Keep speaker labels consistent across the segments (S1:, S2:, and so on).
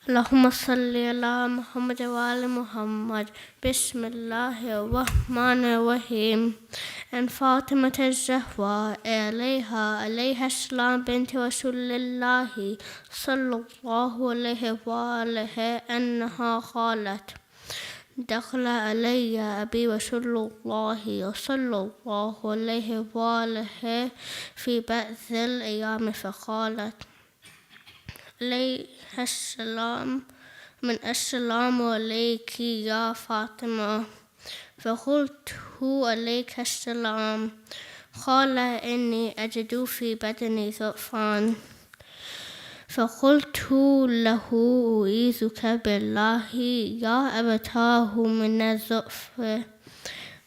S1: اللهم صل على محمد وآل محمد. بسم الله الرحمن الرحيم. عن فاطمة الزهراء عليها السلام بنت رسول الله صلى الله عليه وآله أنها قالت: دخل علي أبي رسول الله صلى الله عليه وآله في بعض الأيام فقالت: عليها السلام، من السلام عليك يا فاطمة. فقلت: عليك السلام. قال: إني أجد في بدني ضعفا. فقلت له: أعيذك بالله يا أبتاه من الضعف.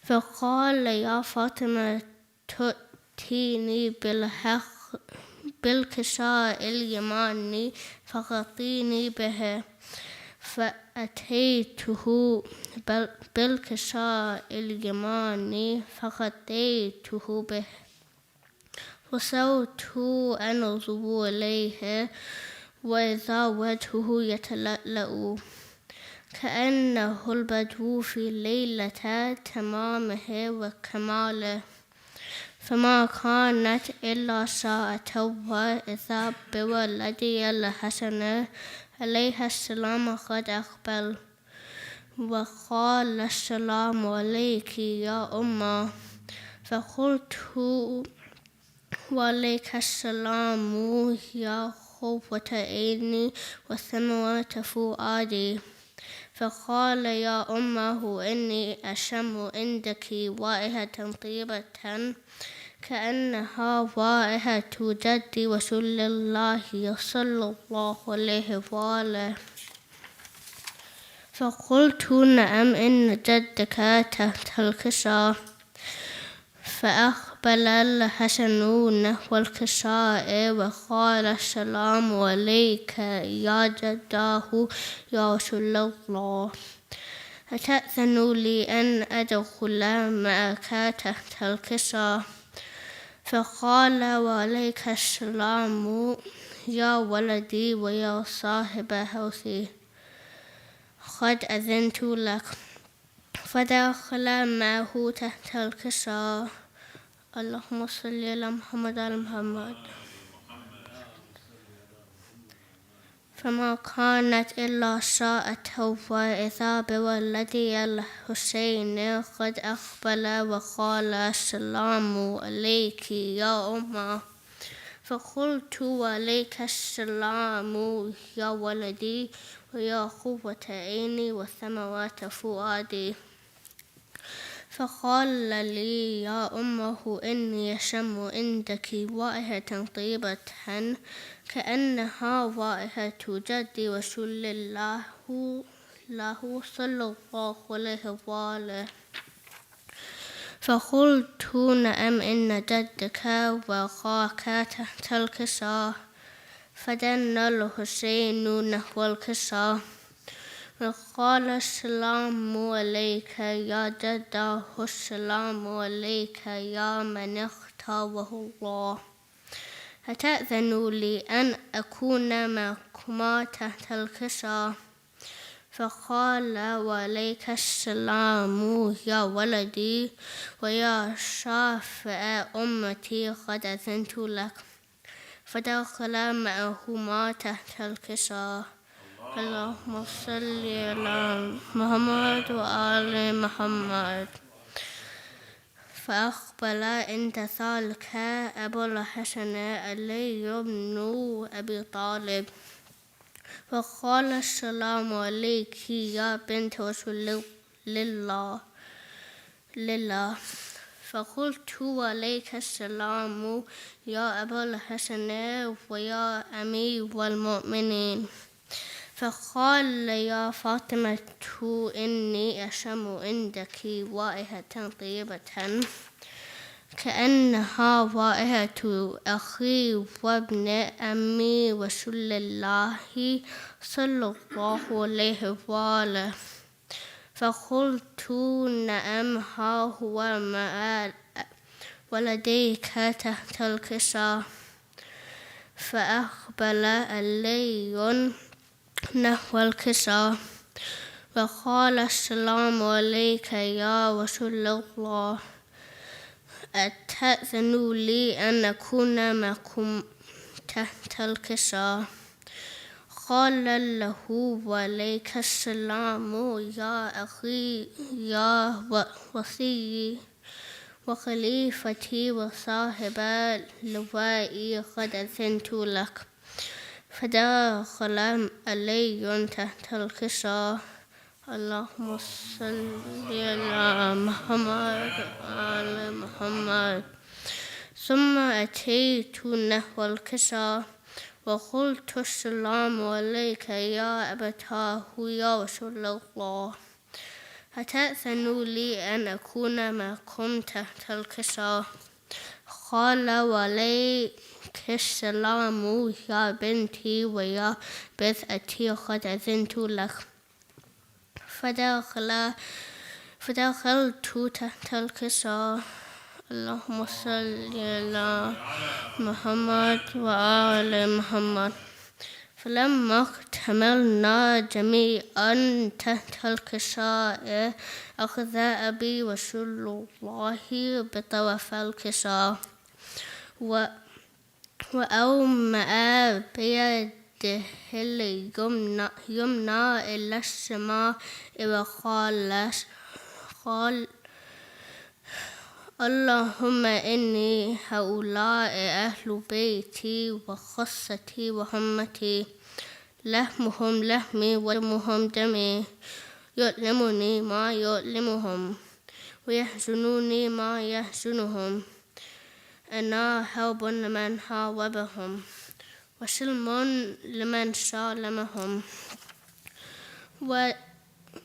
S1: فقال: يا فاطمة، تؤتيني بالكساء اليماني فغطيني به. فأتيته بالكساء اليماني فغطيته به، وصرت أنظر إليه وإذا وجهه يتلألأ كأنه البدر في ليلة تمامه وكماله. فما كانت إلا ساعة وإذا بولدي الحسن عليه السلام قد أقبل وقال: السلام عليك يا أمه. فقلت: وعليك السلام يا قوة عيني وثمرة فؤادي. فقال: يا أمه، إني أشم عندك رائحة طيبة كأنها رائحة جد رسول الله صلى الله عليه وآله. فقلت: نعم، إن جدك تحت الكساء. فأقبل الحسن نحو الكساء وقال: السلام عليك يا جداه يا رسول الله. أتأذن لي أن أدخل معك تحت الكساء؟ فقال: وعليك السلام يا ولدي ويا صاحب حوثي، قد أذنت لك. فدخل معه تحت الكساء. اللهم صل على محمد وعلى محمد. فما كانت إلا ساعة وإذا بولدي الحسين قد أقبل وقال: السلام عليك يا أمه. فقلت: وعليك السلام يا ولدي ويا قوة عيني وثمرة فؤادي. فقال لي: يا أمه، إني أشم عندك رائحة طيبة كأنها رائحة جد رسول الله صلى الله عليه وآله. فقلت: نعم، إن جدك وقاك تحت الكساء. فدن الحسين نحو الكساء وقال: السلام عليك يا جداه، السلام عليك يا من اختاره الله. أتأذن لي أن أكون معكما تحت الكساء؟ فقال: وعليك السلام يا ولدي ويا شافع أمتي، قد أذنت لك. فدخل معهما تحت الكساء. اللهم صل على محمد وآل محمد. فأقبل عند ذلك أبو الحسن علي بن أبي طالب وقال: السلام عليك يا بنت رسول الله. فقلت: وعليك السلام يا أبا الحسن ويا أمير المؤمنين. فقال: يا فاطمة، إني أشم عندك رائحة طيبة كأنها رائحة أخي وابن أمي رسول الله صلى الله عليه وآله. فقلت: نعم، ها هو مع ولديك تحت الكساء. فأقبل علي نحو الكساء وقال السلام عليك يا رسول الله أتأذن لي أن أكون معكم تحت الكساء قال له وعليك السلام يا أخي يا وصي وخليفتي وصاحب لوائي قد أذنت لك فدخل علي تحت الكساء اللهم صل على محمد وعلى محمد ثم أتيت نحو الكساء وقلت السلام عليك يا أبتاه يا رسول الله أتأذن لي أن أكون معكم تحت الكساء قال وعليك السلام يا بنتي ويا بضعتي قد أذنت لك فدخلت تحت الكساء اللهم صل على محمد وآل محمد فلما اكتملنا جميعا تحت الكساء أخذ أبي رسول الله بطرف الكساء وأومأ بيده اليمنى إلى السماء وقال اللهم إني هؤلاء أهل بيتي وخاصتي وهمتي لحمهم لحمي ودمهم دمي يؤلمني ما يؤلمهم ويحزنوني ما يحزنهم أنا حرب لمن حاربهم وسلم لمن سالمهم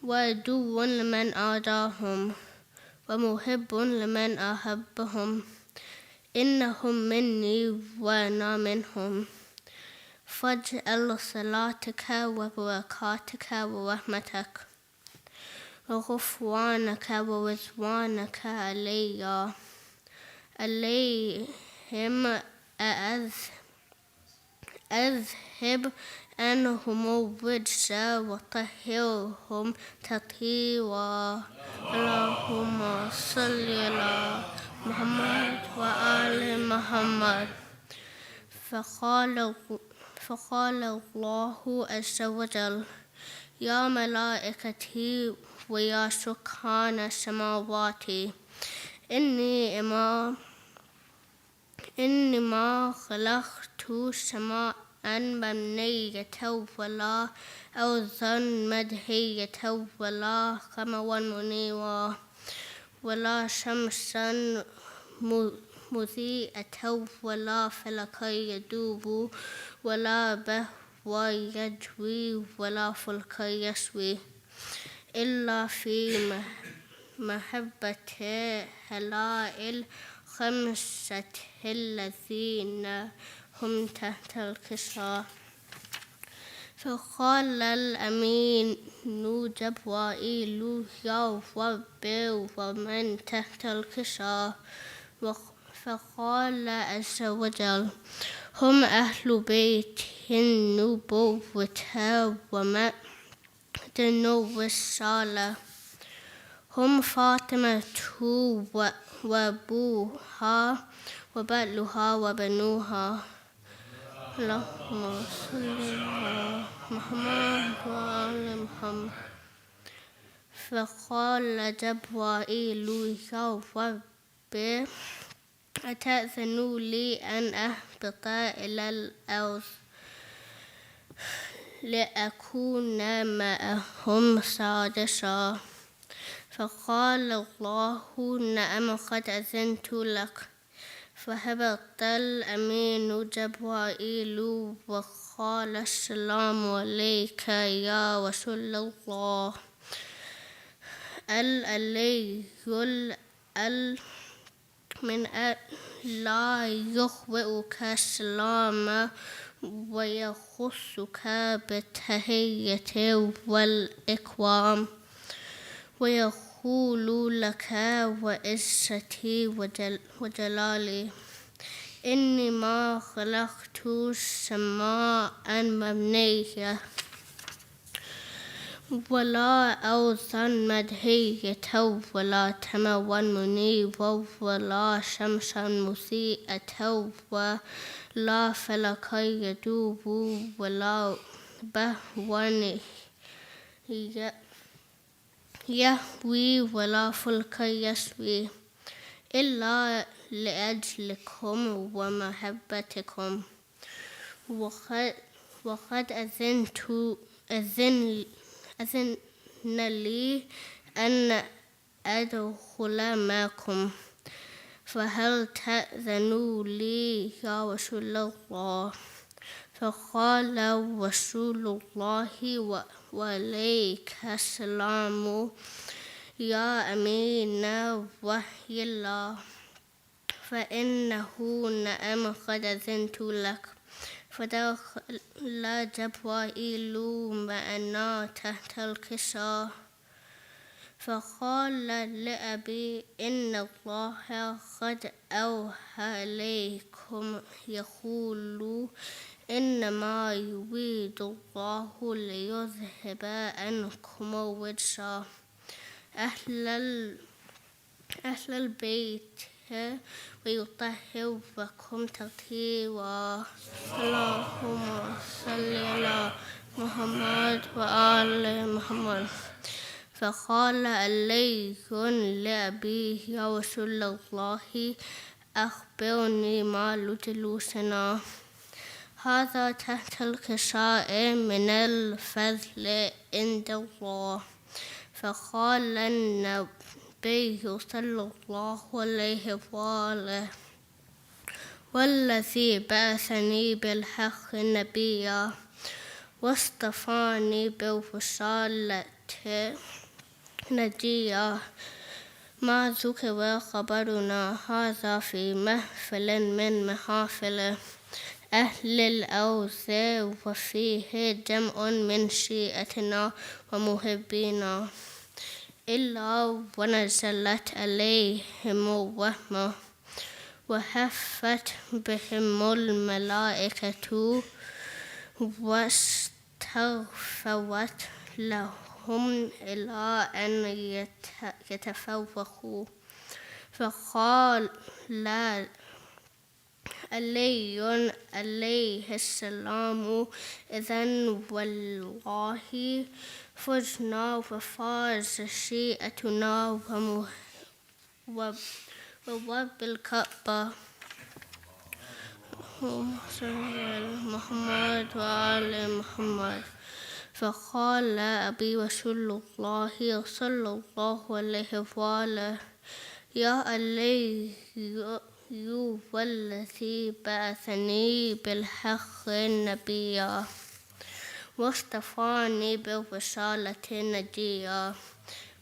S1: وعدو لمن آذاهم ومحب لمن أحبهم إنهم مني وأنا منهم فاجعل صلاتك وبركاتك ورحمتك وغفرانك ورضوانك عليهم أذهب عنهم الرجس وطهرهم تطهيرا اللهم صل على محمد وآل محمد فقال الله عز وجل يا ملائكتي ويا سكان السماوات إني ما خلقت سماء مبنية ولا أرضا مدهية ولا قمرا منيرا ولا شمسا مضيئة ولا فلكا يدوب ولا بحر يجري ولا فلك يسوي إلا في محبة هؤلاء الخمسة الذين هم تحت الكساء فقال الأمين جبرائيل يا رب ومن تحت الكساء فقال عز وجل هم أهل بيت النبوة ومعدن الرسالة هم فاطمة وأبوها وبعلها وبنوها اللهم صل على محمد وآل محمد فقال جبرائيل يا رب أتأذن لي أن أهبط إلى الأرض لأكون معهم سادسا فقال الله نعم قد أذنت لك فهبط الأمين جبرائيل وقال السلام عليك يا رسول الله العلي من لا يخبئك السلام ويخصك بالتحية والإكرام ويقول لك وعزتي وجلالي إني ما خلقت سماء مبنية ولا أوزن مدهية ولا تمون منيب ولا شمسا مسيئة ولا فلكا يدوب ولا بهوان يهوي ولا فلك يسوي إلا لأجلكم ومحبتكم وقد أذن لي أن أدخل معكم فهل تأذنوا لي يا رسول الله فقال رسول الله وعليك السلام يا أمين وحي الله فإنه نعم قد أذنت لك فدخل جبرائيل معنا تحت الكساء فقال لأبي إن الله قد أوحى إليكم يقول إنما يريد الله ليذهب عنكم الرجس أهل البيت ويطهركم تطهيرا اللهم صل على محمد وآل محمد فقال علي لأبيه يا رسول الله أخبرني ما جلوسنا هذا تحت الكساء من الفضل عند الله فقال النبي صلى الله عليه وآله والذي بعثني بالحق نبيا واصطفاني بالرسالة نجيا ما ذكر خبرنا هذا في محفل من محافل أهل الأرض وفيه جمع من شيعتنا ومحبينا إلا ونزلت عليهم الرحمة وحفت بهم الملائكة واستغفرت لهم إلى أن يتفرقوا فقال لا عليه السلام إذن والله فزنا وفاز شيئتنا ورب الكعبة محمد وآل محمد فقال أبي رسول الله صلى الله عليه وآله يا علي والذي بعثني بالحق نبيا واصطفاني بالرسالة نجيا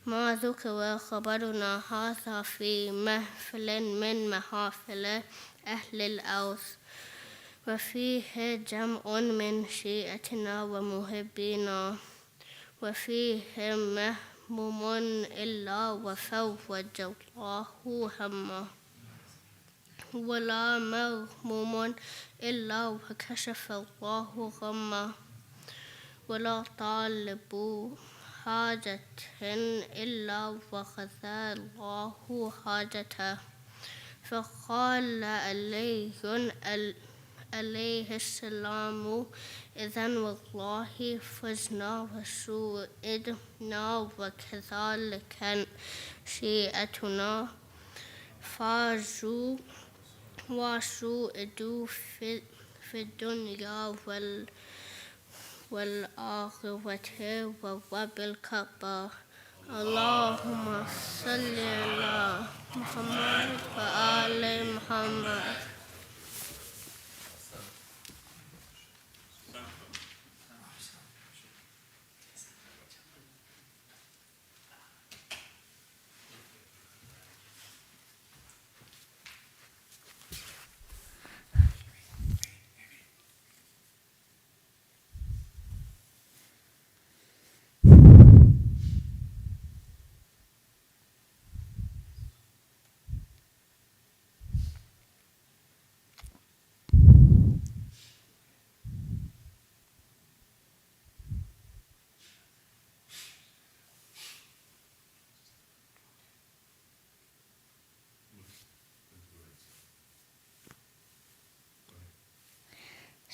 S1: ما ذكر خبرنا هذا في محفل من محافل أهل الأرض وفيه جمع من شيعتنا ومحبينا وفيه مهموم إلا وفوج الله همه ولا مغموم إلا وكشف الله غمه ولا طالب حاجة إلا وقضى الله حاجته فقال عليه السلام إذن والله فزنا وسوئدنا وكذلك شيئتنا فازوا وسوئدوا في الدنيا والآخرة ورب الكعبة اللهم صل على محمد وآل محمد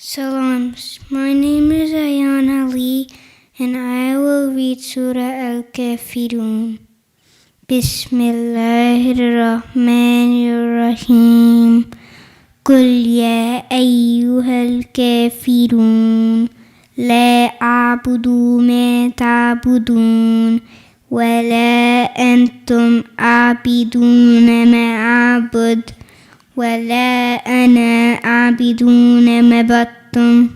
S2: Salams. My name is Ayan Ali, and I will read Surah Al-Kafirun. Bismillahirrahmanirrahim. قل يا أيها الكافرون لا أعبد ما تعبدون ولا أنتم عابدون ما أعبد ولا أنا عابدون ما عبدتم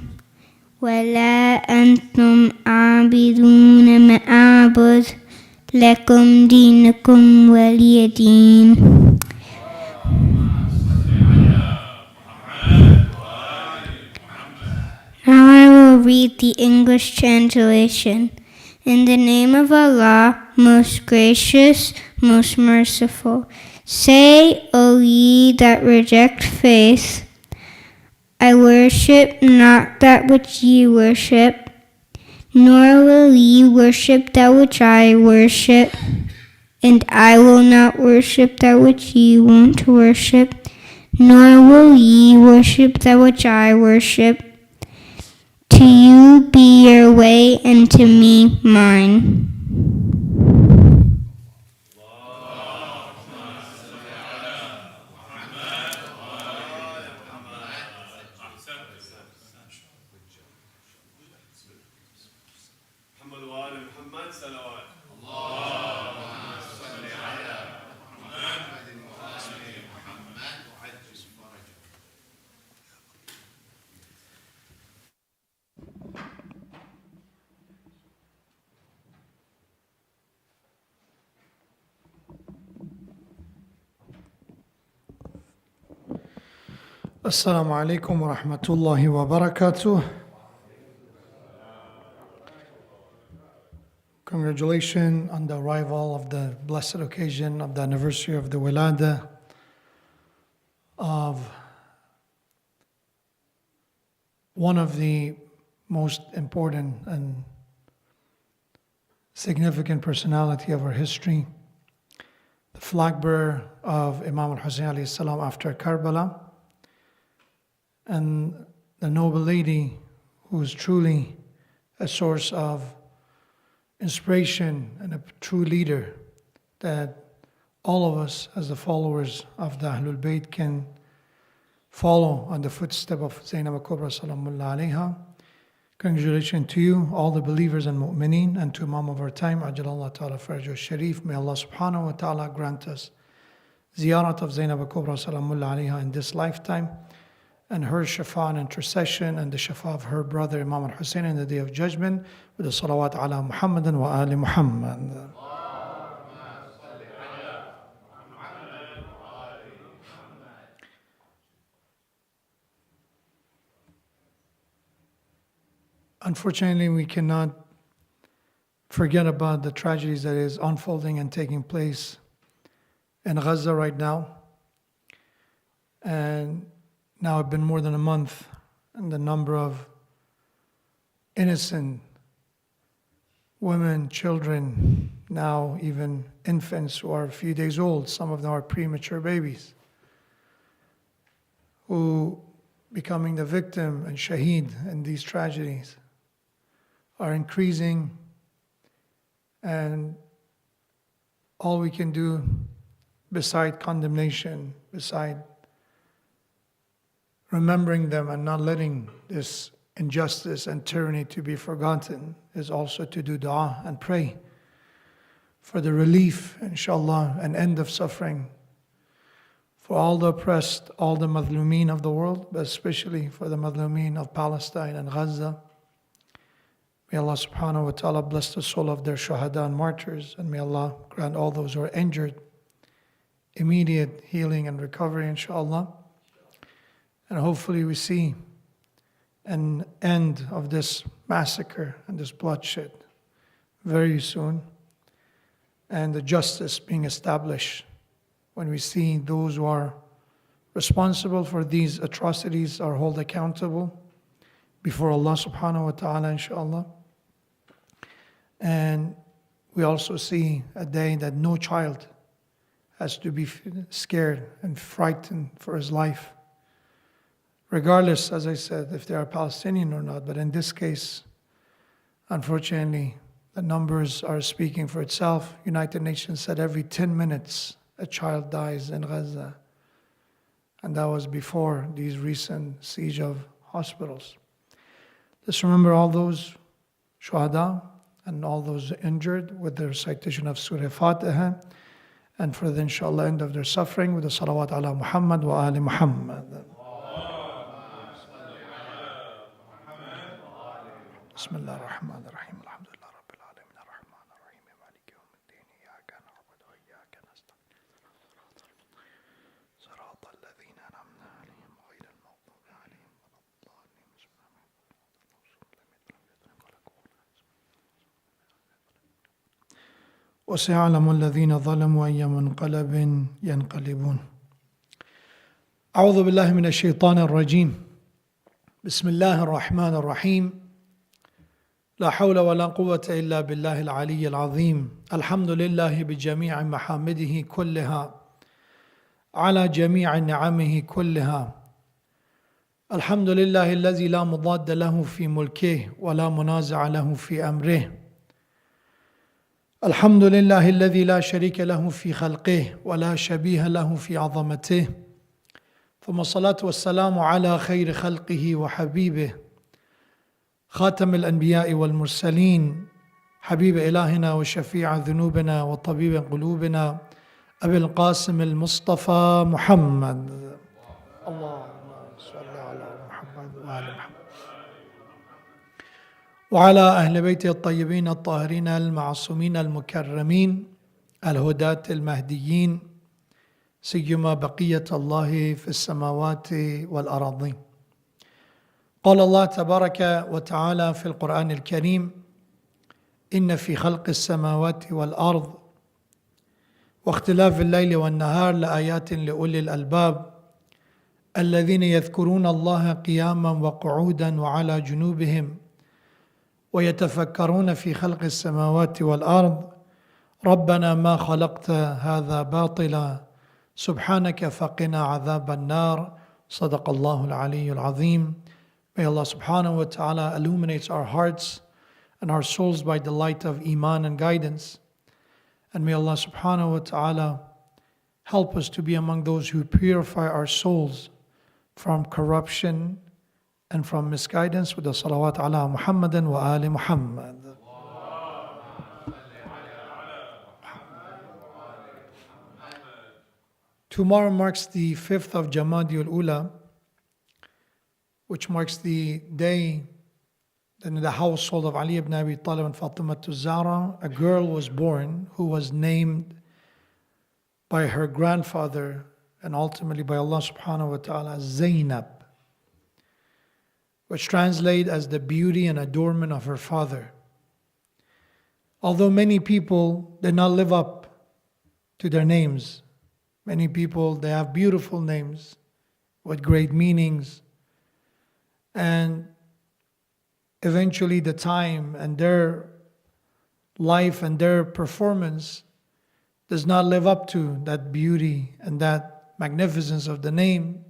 S2: ولا أنتم عابدون ما أعبد لكم دينكم ولي دين. Now I will read the English translation. In the name of Allah, most gracious, most merciful. Say, O ye that reject faith, I worship not that which ye worship, nor will ye worship that which I worship, and I will not worship that which ye want to worship, nor will ye worship that which I worship. To you be your way, and to me mine.
S3: Assalamu alaikum wa rahmatullahi wa barakatuh. Congratulations on the arrival of the blessed occasion of the anniversary of the Wilada of one of the most important and significant personality of our history, the flag bearer of Imam al-Hussein alayhi salam after Karbala, and the noble lady who is truly a source of inspiration and a true leader that all of us as the followers of the Ahlul Bayt can follow on the footstep of Zainab al-Kubra salamullah alayha. Congratulations to you, all the believers and mu'mineen, and to Imam of our time, Ajalallah ta'ala Farajul Sharif. May Allah subhanahu wa ta'ala grant us ziyarat of Zainab al-Kubra salamullah alayha in this lifetime, and her shafa and intercession, and the shafa of her brother Imam al-Hussein in the Day of Judgment, with the salawat ala Muhammadan wa ali Muhammad. Unfortunately, we cannot forget about the tragedies that is unfolding and taking place in Gaza right now. And now it's been more than a month, and the number of innocent women, children, now even infants who are a few days old, some of them are premature babies, who becoming the victim and shaheed in these tragedies are increasing. And all we can do beside condemnation, beside remembering them and not letting this injustice and tyranny to be forgotten, is also to do dua and pray for the relief, inshallah, and end of suffering for all the oppressed, all the madhlumeen of the world, but especially for the madhlumeen of Palestine and Gaza. May Allah subhanahu wa ta'ala bless the soul of their shuhada and martyrs, and may Allah grant all those who are injured immediate healing and recovery, inshallah. And hopefully we see an end of this massacre and this bloodshed very soon, and the justice being established when we see those who are responsible for these atrocities are held accountable before Allah subhanahu wa ta'ala, inshallah. And we also see a day that no child has to be scared and frightened for his life. regardless, as I said, if they are Palestinian or not. But in this case, unfortunately, the numbers are speaking for itself. United Nations said every 10 minutes a child dies in Gaza. And that was before these recent siege of hospitals. Let's remember all those shuhada and all those injured with the recitation of Surah Fatiha, and for the inshallah end of their suffering with the salawat ala Muhammad wa ali Muhammad. Bismillah ar-Rahman ar-Rahim. Alhamdulillah Rabbil Alameen ar-Rahman ar-Rahim. Maliki yawmiddin. Iyyaka na'budu wa iyyaka nasta'in. Siratal ladhina an'amta alayhim ghayril maghdubi alayhim waladdallin. وسيعلم الذين ظلموا أي منقلب ينقلبون. أعوذ بالله من الشيطان الرجيم. بسم الله الرحمن الرحيم. لا حول ولا قوة إلا بالله العلي العظيم. الحمد لله بجميع محامده كلها على جميع نعمه كلها. الحمد لله الذي لا مضاد له في ملكه ولا منازع له في أمره. الحمد لله الذي لا شريك له في خلقه ولا شبيه له في عظمته. ثم الصلاة والسلام على خير خلقه وحبيبه خاتم الأنبياء والمرسلين حبيب إلهنا وشفيع ذنوبنا وطبيب قلوبنا أبي القاسم المصطفى محمد. اللهم صل على محمد وآل محمد وعلى أهل بيته الطيبين الطاهرين المعصومين المكرمين الهداة المهديين سيما بقية الله في السماوات والأراضين. قال الله تبارك وتعالى في القرآن الكريم: إن في خلق السماوات والأرض واختلاف الليل والنهار لآيات لأولي الألباب الذين يذكرون الله قياما وقعودا وعلى جنوبهم ويتفكرون في خلق السماوات والأرض ربنا ما خلقت هذا باطلا سبحانك فقنا عذاب النار. صدق الله العلي العظيم. May Allah subhanahu wa ta'ala illuminate our hearts and our souls by the light of Iman and guidance. And may Allah subhanahu wa ta'ala help us to be among those who purify our souls from corruption and from misguidance with the salawat ala Muhammadin wa ali Muhammad. Tomorrow marks the 5th of Jamadi al-Ula, which marks the day that in the household of Ali ibn Abi Talib and Fatima Zahra, a girl was born who was named by her grandfather and ultimately by Allah subhanahu wa ta'ala Zainab, which translates as the beauty and adornment of her father. Although many people did not live up to their names, many people, they have beautiful names with great meanings, and eventually the time and their life and their performance does not live up to that beauty and that magnificence of the name.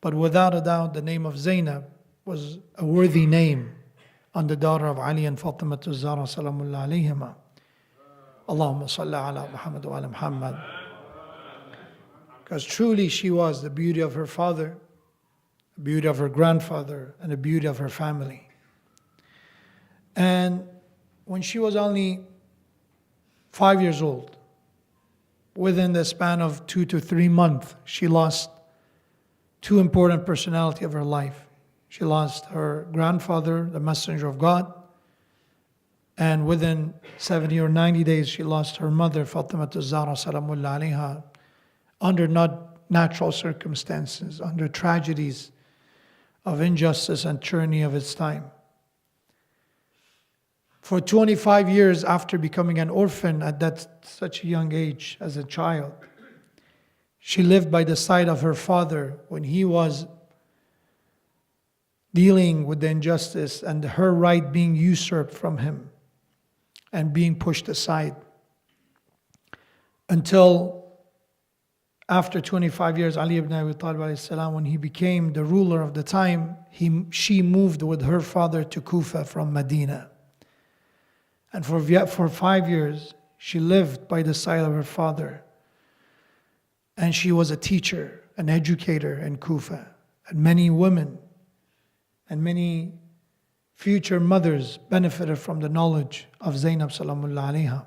S3: But without a doubt, the name of Zainab was a worthy name on the daughter of Ali and Fatima Zahra salamullah alayhima. Allahumma salli ala Muhammad wa ala Muhammad. Because truly she was the beauty of her father, the beauty of her grandfather, and the beauty of her family. And when she was only 5 years old, within the span of 2 to 3 months, she lost two important personalities of her life. She lost her grandfather, the messenger of God, and within 70 or 90 days, she lost her mother, Fatima Zahra salamullah alayha, under not natural circumstances, under tragedies of injustice and tyranny of its time. For 25 years after becoming an orphan at such a young age as a child, she lived by the side of her father when he was dealing with the injustice and her right being usurped from him and being pushed aside. Until after 25 years, Ali ibn Abi Talib alayhi salam, when he became the ruler of the time, she moved with her father to Kufa from Medina. And for 5 years, she lived by the side of her father. And she was a teacher, an educator in Kufa. And many women and many future mothers benefited from the knowledge of Zainab salamullah alayha.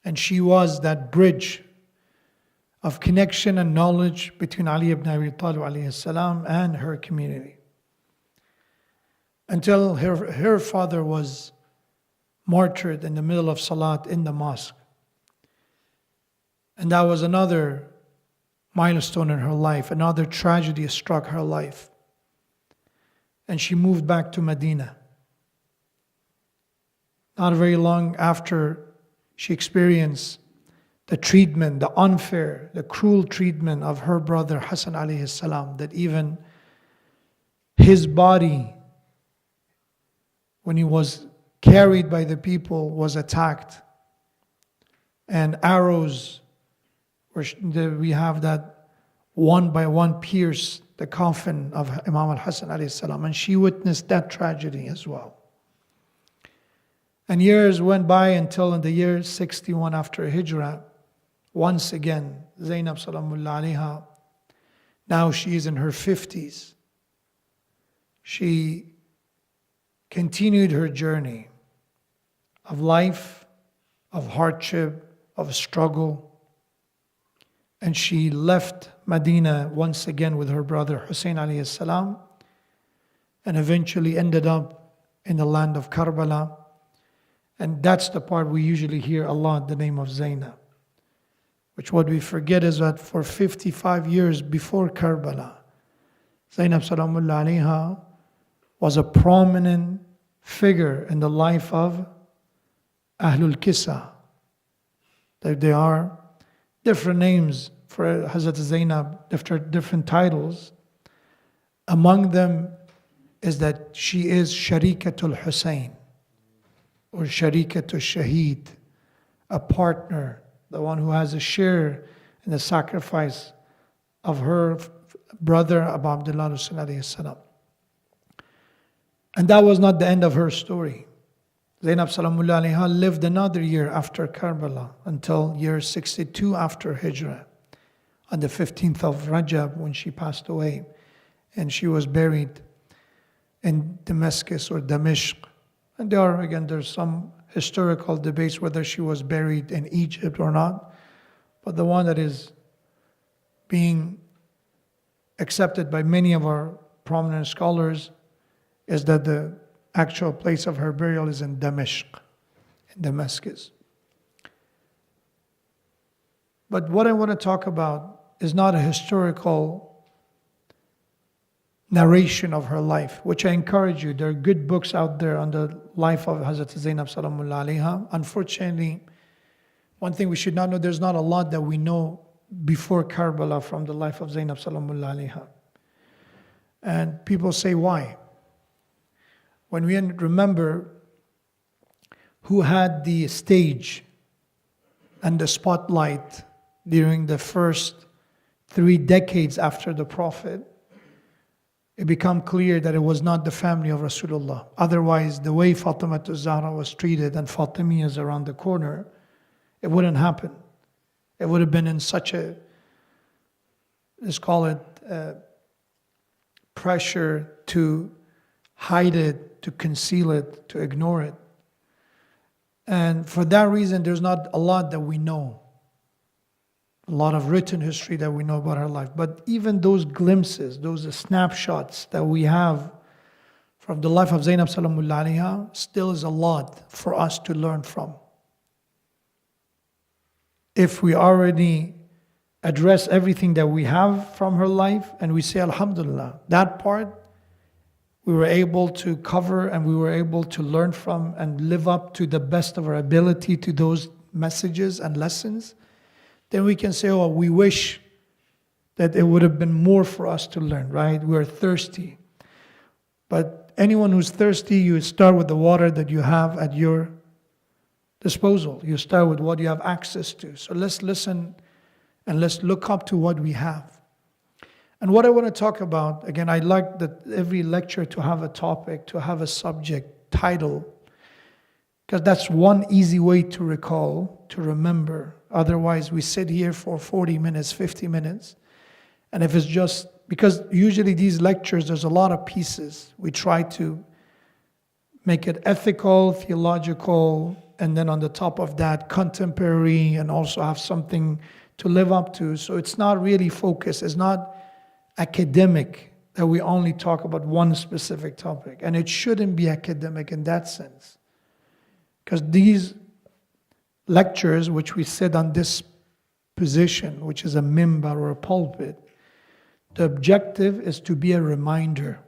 S3: And she was that bridge of connection and knowledge between Ali ibn Abi Talib alayhi salam and her community. Until her father was martyred in the middle of Salat in the mosque. And that was another milestone in her life, another tragedy struck her life. And she moved back to Medina. Not very long after, she experienced the treatment, the unfair, the cruel treatment of her brother Hassan alayhi salam, that even his body, when he was carried by the people, was attacked. And arrows, we have that one by one pierced the coffin of Imam al-Hassan alayhi salam. And she witnessed that tragedy as well. And years went by until in the year 61 after Hijrah, once again, Zainab salamullah alayha, now she is in her 50s. She continued her journey of life, of hardship, of struggle. And she left Medina once again with her brother Hussein alayhi salam, and eventually ended up in the land of Karbala. And that's the part we usually hear a lot, the name of Zainab. Which what we forget is that for 55 years before Karbala, Zainab salamullah alayha was a prominent figure in the life of Ahlul Kisa. There are different names for Hazrat Zainab, different titles. Among them is that she is Sharikatul Hussein, or Sharikatul Shaheed, a partner, the one who has a share in the sacrifice of her brother Abu Abdullah Hussein alayhi salam. And that was not the end of her story. Zainab salamullah alayha lived another year after Karbala until year 62 after Hijrah, on the 15th of Rajab when she passed away. And she was buried in Damascus or Damashq. And there's some historical debates whether she was buried in Egypt or not. But the one that is being accepted by many of our prominent scholars is that the actual place of her burial is in Damashq, in Damascus. But what I want to talk about is not a historical narration of her life, which I encourage you. There are good books out there on the life of Hazrat Zainab salamullah alayha. Unfortunately, one thing we should not know, there's not a lot that we know before Karbala from the life of Zainab salamullah alayha. And people say, why? When we remember who had the stage and the spotlight during the first 3 decades after the Prophet, it became clear that it was not the family of Rasulullah. Otherwise, the way Fatima Zahra was treated and Fatimiyas around the corner, it wouldn't happen. It would have been in such a, let's call it, pressure to hide it, to conceal it, to ignore it. And for that reason, there's not a lot that we know. A lot of written history that we know about her life. But even those glimpses, those snapshots that we have from the life of Zainab salamullah alayha still is a lot for us to learn from. If we already address everything that we have from her life and we say alhamdulillah, that part we were able to cover and we were able to learn from and live up to the best of our ability to those messages and lessons, then we can say, oh, we wish that it would have been more for us to learn, right? We're thirsty. But anyone who's thirsty, you start with the water that you have at your disposal. You start with what you have access to. So let's listen And let's look up to what we have. And what I want to talk about, again, I like that every lecture to have a topic, to have a subject title, because that's one easy way to recall, to remember. Otherwise, we sit here for 40 minutes, 50 minutes. And if it's just, because usually these lectures, there's a lot of pieces. We try to make it ethical, theological, and then on the top of that, contemporary, and also have something to live up to. So it's not really focused. It's not academic that we only talk about one specific topic. And it shouldn't be academic in that sense. Because these lectures, which we sit on this position, which is a mimbar or a pulpit, the objective is to be a reminder.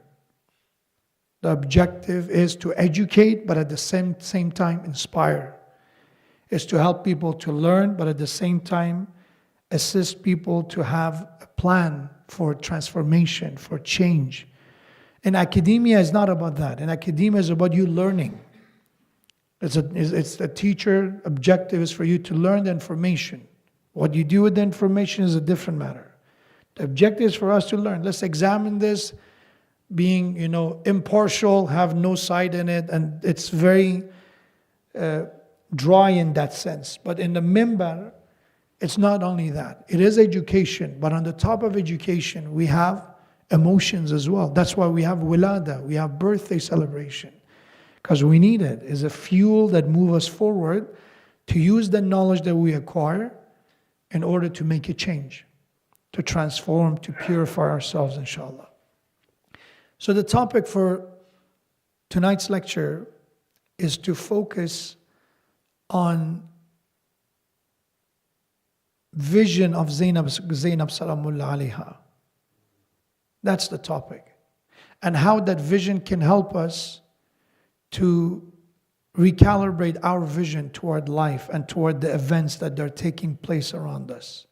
S3: The objective is to educate, but at the same time inspire. Is to help people to learn, but at the same time assist people to have a plan for transformation, for change. And academia is not about that. And academia is about you learning. It's a teacher objective is for you to learn the information. What you do with the information is a different matter. The objective is for us to learn. Let's examine this, being, impartial, have no side in it, and it's very dry in that sense. But in the mimbar, it's not only that. It is education, but on the top of education, we have emotions as well. That's why we have wilada, we have birthday celebration. Because we need it. It's a fuel that moves us forward to use the knowledge that we acquire in order to make a change, to transform, to purify ourselves, inshallah. So the topic for tonight's lecture is to focus on vision of Zainab Salamullah alayha. That's the topic. And how that vision can help us to recalibrate our vision toward life and toward the events that are taking place around us.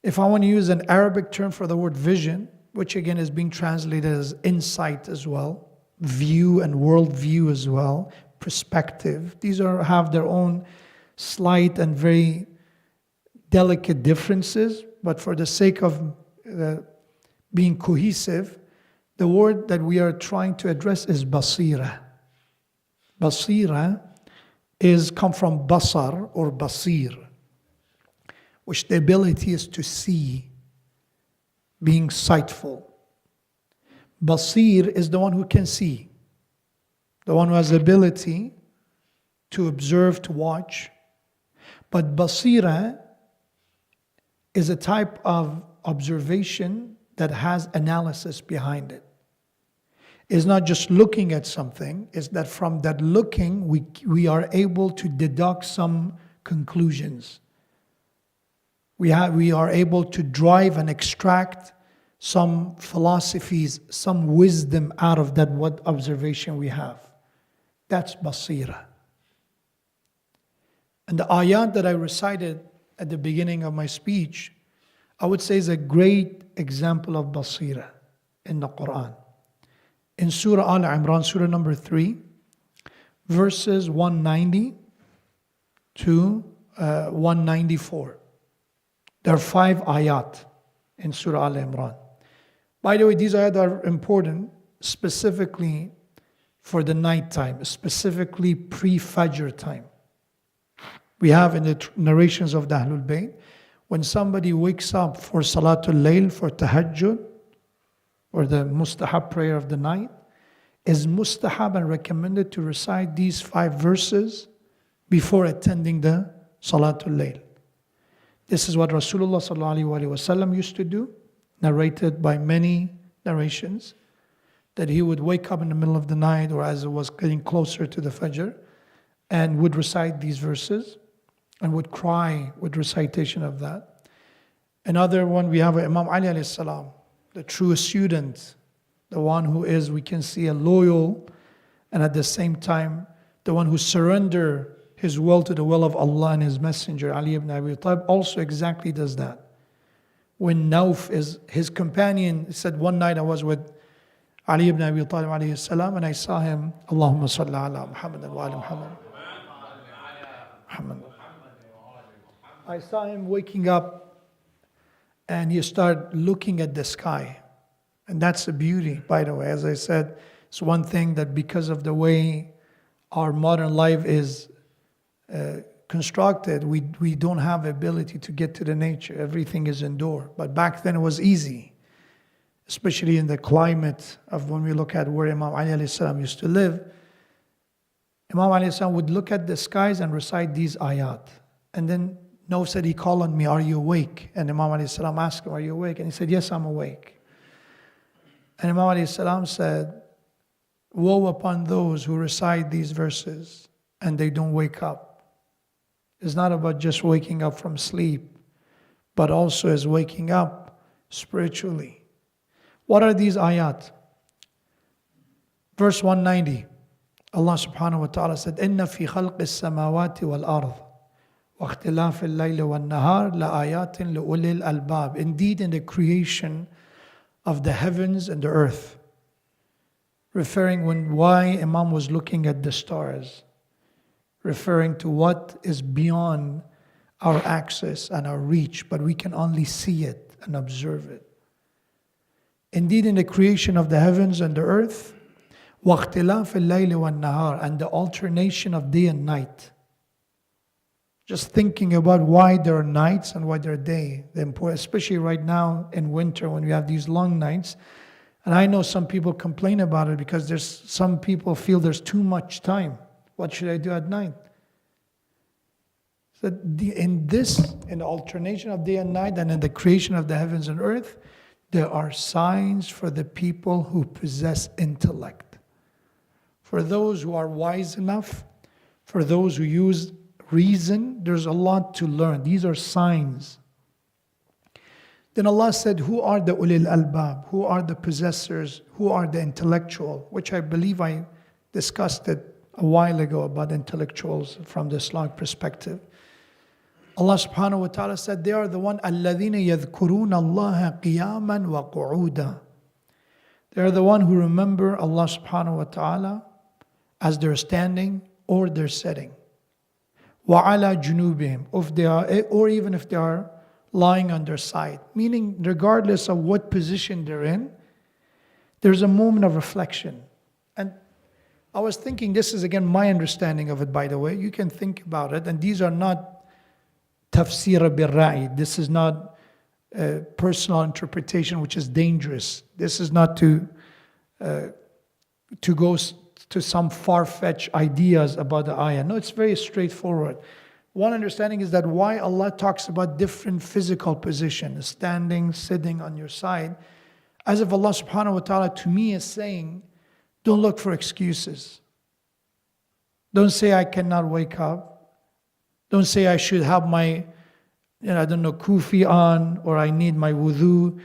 S3: If I want to use an Arabic term for the word vision, which again is being translated as insight as well, view and worldview as well, perspective. These have their own slight and very delicate differences, but for the sake of being cohesive, the word that we are trying to address is basira. Basira come from basar or basir, which the ability is to see, being sightful. Basir is the one who can see, the one who has the ability to observe, to watch. But basira is a type of observation that has analysis behind it. It's not just looking at something, it's that from that looking, we are able to deduct some conclusions. We are able to drive and extract some philosophies, some wisdom out of that what observation we have. That's basira. And the ayat that I recited at the beginning of my speech, I would say is a great example of basira in the Quran. In Surah Al-Imran, Surah number 3, verses 190 to 194. There are 5 ayat in Surah Al-Imran. By the way, these ayat are important specifically for the night time, specifically pre-Fajr time. We have in the narrations of the Ahlul Bayt, when somebody wakes up for Salatul Layl, for Tahajjud, or the mustahab prayer of the night, is mustahab and recommended to recite these 5 verses before attending the Salatul Layl. This is what Rasulullah ﷺ used to do, narrated by many narrations, that he would wake up in the middle of the night or as it was getting closer to the Fajr and would recite these verses and would cry with recitation of that. Another one, we have Imam Ali alayhi salam, the true student, the one who is, we can see, a loyal and at the same time the one who surrendered his will to the will of Allah and His Messenger, Ali ibn Abi Talib, also exactly does that. When Nauf is his companion, he said, one night I was with Ali ibn Abi Talib alayhi salam and I saw him, Allahumma salli ala Muhammad wa ala Muhammad. Muhammad. I saw him waking up and he started looking at the sky. And that's the beauty, by the way. As I said, it's one thing that because of the way our modern life is constructed, we don't have the ability to get to the nature. Everything is indoor. But back then it was easy, especially in the climate of when we look at where Imam Ali alayhi salam used to live. Imam Ali alayhi salam would look at the skies and recite these ayat. And then Nof said, he called on me, are you awake? And Imam alayhi salam asked him, are you awake? And he said, yes, I'm awake. And Imam alayhi salam said, woe upon those who recite these verses and they don't wake up. It's not about just waking up from sleep, but also as waking up spiritually. What are these ayat? Verse 190, Allah subhanahu wa ta'ala said, إِنَّ فِي خَلْقِ السَّمَاوَاتِ وَالْأَرْضِ وَاخْتِلَافِ اللَّيْلِ وَالنَّهَارِ لَآيَاتٍ لِأُولِي الْأَلْبَابِ. Indeed, in the creation of the heavens and the earth, referring why Imam was looking at the stars, referring to what is beyond our access and our reach, but we can only see it and observe it. Indeed, in the creation of the heavens and the earth, وَاخْتِلَافِ اللَّيْلِ وَالنَّهَارِ, and the alternation of day and night. Just thinking about why there are nights and why there are day, especially right now in winter when we have these long nights. And I know some people complain about it because some people feel there's too much time. What should I do at night? So in the alternation of day and night and in the creation of the heavens and earth, there are signs for the people who possess intellect. For those who are wise enough, for those who use reason, there's a lot to learn. These are signs. Then Allah said, who are the ulil albab? Who are the possessors? Who are the intellectual? Which I believe I discussed it a while ago about intellectuals from the Islamic perspective. Allah subhanahu wa ta'ala said, they are the one, الَّذِينَ يَذْكُرُونَ اللَّهَ قِيَامًا وَقُعُودًا. They are the one who remember Allah subhanahu wa ta'ala as they're standing or they're sitting. وَعَلَى جُنُوبِهِمْ, or even if they are lying on their side. Meaning, regardless of what position they're in, there's a moment of reflection. And I was thinking, this is again my understanding of it, by the way. You can think about it, and these are not tafsir bil-ra'i. This is not personal interpretation, which is dangerous. This is not to go to some far-fetched ideas about the ayah. No, it's very straightforward. One understanding is that why Allah talks about different physical positions, standing, sitting on your side, as if Allah subhanahu wa ta'ala to me is saying, don't look for excuses. Don't say I cannot wake up. Don't say I should have my, kufi on, or I need my wudu.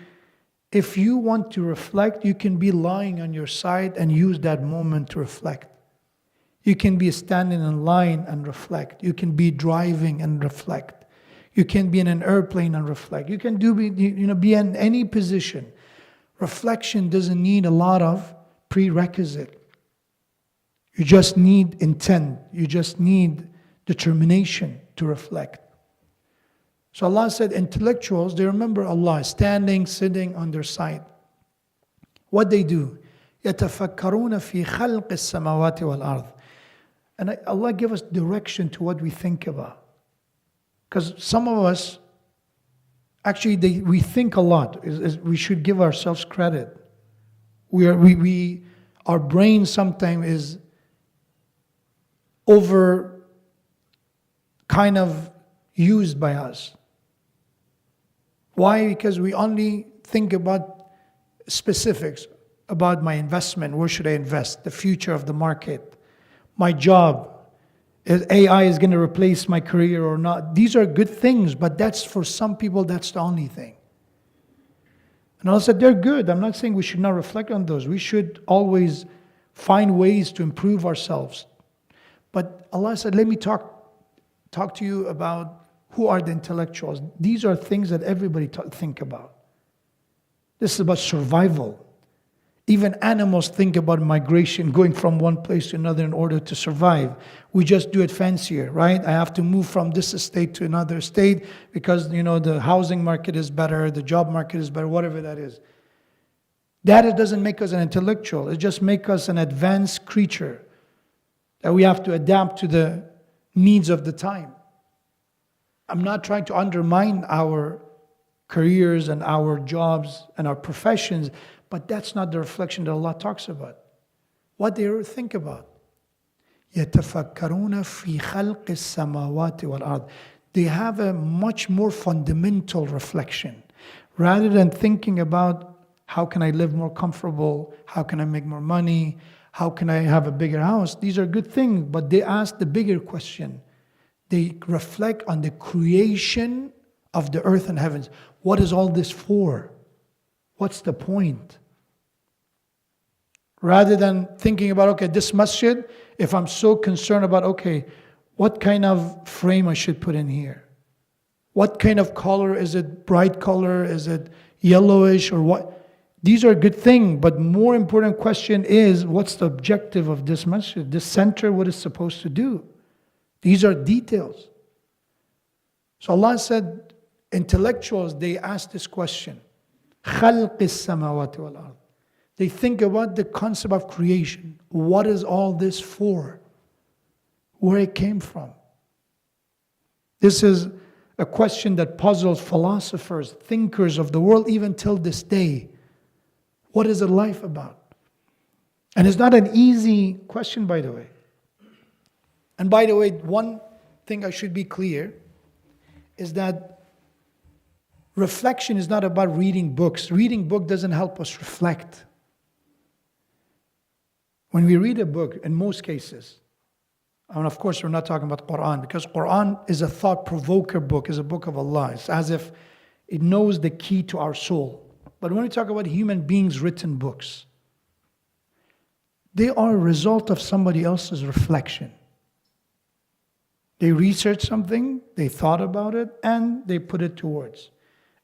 S3: If you want to reflect, you can be lying on your side and use that moment to reflect. You can be standing in line and reflect. You can be driving and reflect. You can be in an airplane and reflect. You can be in any position. Reflection doesn't need a lot of prerequisite. You just need intent. You just need determination to reflect. So Allah said, intellectuals, they remember Allah standing, sitting on their side. What they do? يَتَفَكَّرُونَ فِي خَلْقِ السَّمَاوَاتِ وَالْأَرْضِ. And Allah give us direction to what we think about. Because some of us, actually we think a lot. We should give ourselves credit. Our brain sometimes is over kind of used by us. Why? Because we only think about specifics, about my investment, where should I invest, the future of the market, my job, is AI is going to replace my career or not. These are good things, but that's for some people, that's the only thing. And Allah said, they're good. I'm not saying we should not reflect on those. We should always find ways to improve ourselves. But Allah said, let me talk to you about who are the intellectuals. These are things that everybody think about. This is about survival. Even animals think about migration, going from one place to another in order to survive. We just do it fancier, right? I have to move from this estate to another estate because, the housing market is better, the job market is better, whatever that is. That it doesn't make us an intellectual. It just makes us an advanced creature that we have to adapt to the needs of the time. I'm not trying to undermine our careers and our jobs and our professions, but that's not the reflection that Allah talks about. What they think about. يَتَفَكَّرُونَ فِي خَلْقِ السَّمَاوَاتِ وَالْأَرْضِ. They have a much more fundamental reflection. Rather than thinking about how can I live more comfortable, how can I make more money, how can I have a bigger house. These are good things, but they ask the bigger question. They reflect on the creation of the earth and heavens. What is all this for? What's the point? Rather than thinking about, this masjid, if I'm so concerned about, what kind of frame I should put in here? What kind of color? Is it bright color? Is it yellowish or what? These are good things, but more important question is, what's the objective of this masjid? This center, what is supposed to do? These are details. So Allah said, intellectuals, they ask this question. خَلْقِ السَّمَاوَاتِ وَالْأَرْضِ. They think about the concept of creation. What is all this for? Where it came from? This is a question that puzzles philosophers, thinkers of the world, even till this day. What is a life about? And it's not an easy question, by the way. And by the way, one thing I should be clear is that reflection is not about reading books. Reading book doesn't help us reflect. When we read a book, in most cases, and of course we're not talking about Quran, because Quran is a thought-provoker book, is a book of Allah. It's as if it knows the key to our soul. But when we talk about human beings' written books, they are a result of somebody else's reflection. They researched something, they thought about it, and they put it to words.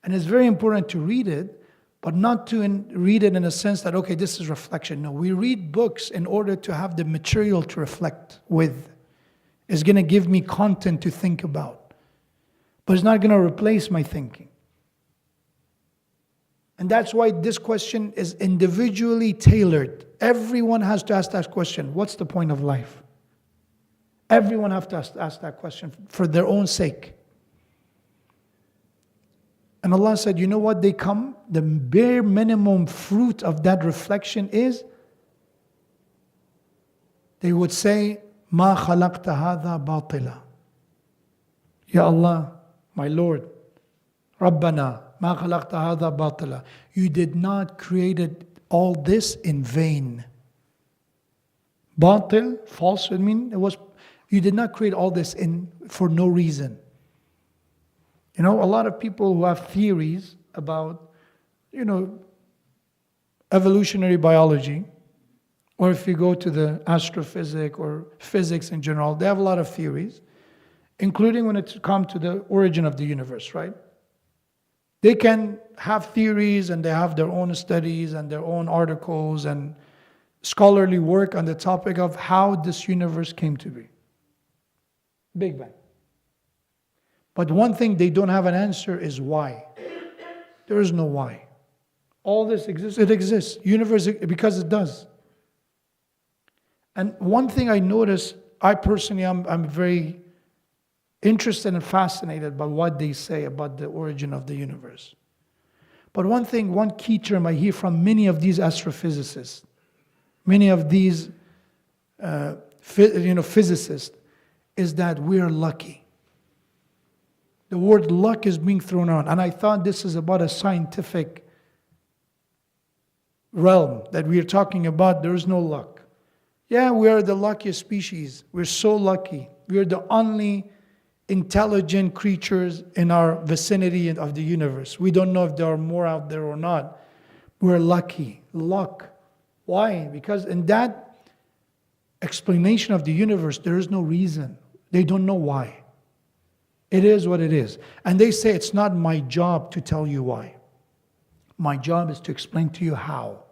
S3: And it's very important to read it, but not to read it in a sense that, this is reflection. No, we read books in order to have the material to reflect with. It's going to give me content to think about. But it's not going to replace my thinking. And that's why this question is individually tailored. Everyone has to ask that question. What's the point of life? Everyone has to ask that question for their own sake. And Allah said, you know what they come? The bare minimum fruit of that reflection is, they would say, مَا خَلَقْتَ هَذَا بَاطِلًا. Ya Allah, my Lord, Rabbana, مَا خَلَقْتَ هَذَا بَاطِلًا. You did not create all this in vain. Batil, false, you did not create all this for no reason. A lot of people who have theories about, evolutionary biology, or if you go to the astrophysics or physics in general, they have a lot of theories, including when it comes to the origin of the universe, right? They can have theories and they have their own studies and their own articles and scholarly work on the topic of how this universe came to be. Big Bang. But one thing they don't have an answer is why. There is no why. All this exists, it exists. Universe, because it does. And one thing I notice, I personally I'm very interested and fascinated by what they say about the origin of the universe. But one key term I hear from many of these astrophysicists, many of these physicists, is that we are lucky. The word luck is being thrown around. And I thought this is about a scientific realm that we are talking about. There is no luck. Yeah, we are the luckiest species. We're so lucky. We are the only intelligent creatures in our vicinity of the universe. We don't know if there are more out there or not. We're lucky. Luck. Why? Because in that explanation of the universe, there is no reason. They don't know why. It is what it is. And they say it's not my job to tell you why. My job is to explain to you how.